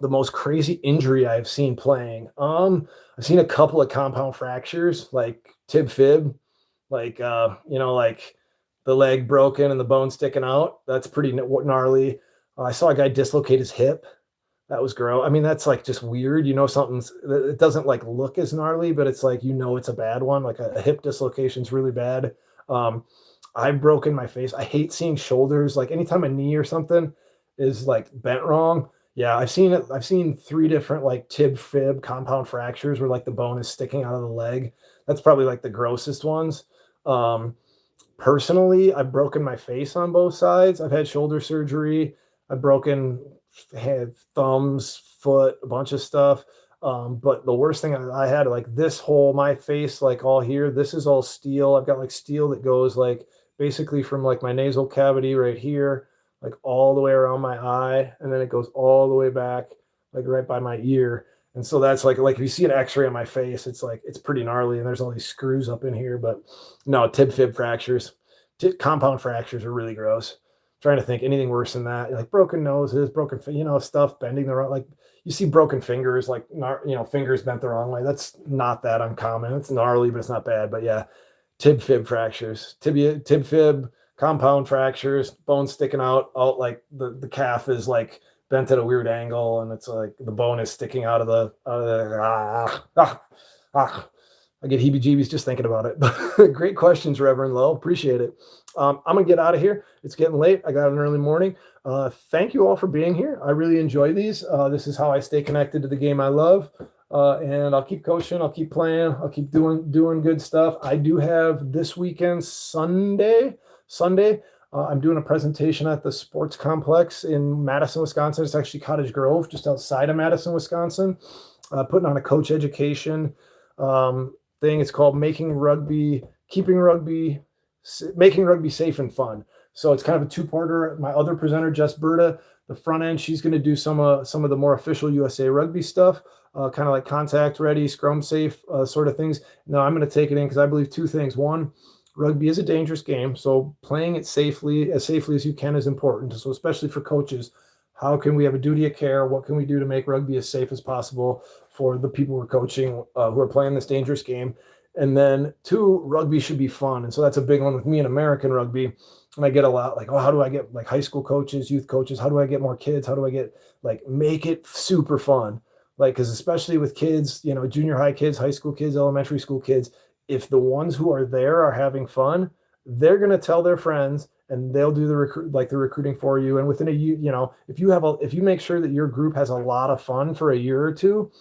The most crazy injury I've seen playing. I've seen a couple of compound fractures, like tib fib, like like the leg broken and the bone sticking out. That's pretty gnarly. I saw a guy dislocate his hip. That was gross. I mean, that's like just weird. Something's, it doesn't like look as gnarly, but it's like, it's a bad one. Like a hip dislocation is really bad. I've broken my face. I hate seeing shoulders. Like anytime a knee or something is like bent wrong. Yeah, I've seen it. I've seen 3 different like tib fib compound fractures where like the bone is sticking out of the leg. That's probably like the grossest ones. Personally, I've broken my face on both sides. I've had shoulder surgery. I've broken head, thumbs, foot, a bunch of stuff. But the worst thing I had, like this whole, my face, like all here, this is all steel. I've got like steel that goes like basically from like my nasal cavity right here, like all the way around my eye. And then it goes all the way back, like right by my ear. And so that's like if you see an x-ray on my face, it's like, it's pretty gnarly. And there's all these screws up in here, but no, tib fib fractures, compound fractures are really gross. Trying to think anything worse than that, like broken noses, broken, stuff bending the wrong, like you see broken fingers, like, fingers bent the wrong way. That's not that uncommon. It's gnarly, but it's not bad. But yeah, tib fib fractures, tib fib, compound fractures, bones sticking out, like the calf is like bent at a weird angle, and it's like the bone is sticking out of the I get heebie-jeebies just thinking about it. Great questions, Reverend Lowe. Appreciate it. I'm going to get out of here. It's getting late. I got an early morning. Thank you all for being here. I really enjoy these. This is how I stay connected to the game I love. And I'll keep coaching. I'll keep playing. I'll keep doing good stuff. I do have this weekend, Sunday. I'm doing a presentation at the sports complex in Madison, Wisconsin. It's actually Cottage Grove, just outside of Madison, Wisconsin. Putting on a coach education thing. It's called Making Rugby Safe and Fun. So it's kind of a 2-parter. My other presenter, Jess Berta, the front end, she's going to do some of the more official USA Rugby stuff, kind of like contact ready, scrum safe sort of things. Now I'm going to take it in because I believe 2 things. One, rugby is a dangerous game, so playing it safely as you can is important. So especially for coaches, how can we have a duty of care? What can we do to make rugby as safe as possible for the people we're coaching who are playing this dangerous game? And then 2, rugby should be fun. And so that's a big one with me in American rugby. And I get a lot like, how do I get like high school coaches, youth coaches? How do I get more kids? How do I get make it super fun? Like, because especially with kids, junior high kids, high school kids, elementary school kids, if the ones who are there are having fun, they're going to tell their friends and they'll do the recruiting for you. And within a year, if you make sure that your group has a lot of fun for a year or 2,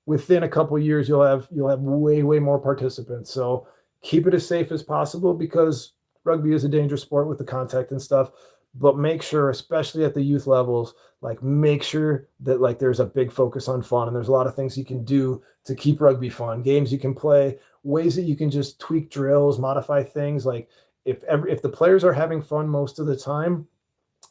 within a couple of years, you'll have way more participants. So keep it as safe as possible, because rugby is a dangerous sport with the contact and stuff. But make sure, especially at the youth levels, make sure that there's a big focus on fun. And there's a lot of things you can do to keep rugby fun. Games you can play, ways that you can just tweak drills, modify things. Like if the players are having fun most of the time,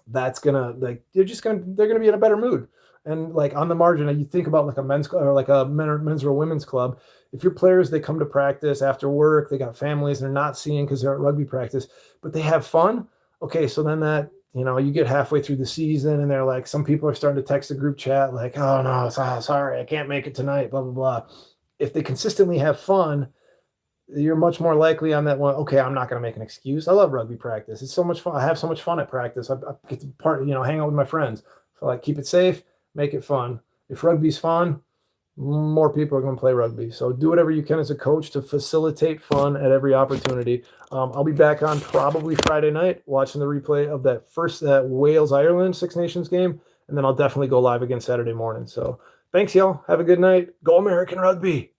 that's gonna they're gonna be in a better mood. And on the margin, you think about a men's club or a men's or women's club. If your players, they come to practice after work, they got families, they're not seeing because they're at rugby practice, but they have fun. Okay, so then that, you get halfway through the season and they're some people are starting to text the group chat oh no, sorry, I can't make it tonight, blah, blah, blah. If they consistently have fun, you're much more likely on that one. Okay, I'm not going to make an excuse. I love rugby practice. It's so much fun. I have so much fun at practice. I get to hang out with my friends. So like, keep it safe, make it fun. If rugby's fun, more people are going to play rugby. So do whatever you can as a coach to facilitate fun at every opportunity. I'll be back on probably Friday night watching the replay of that first Wales-Ireland Six Nations game, and then I'll definitely go live again Saturday morning. So thanks, y'all. Have a good night. Go American Rugby.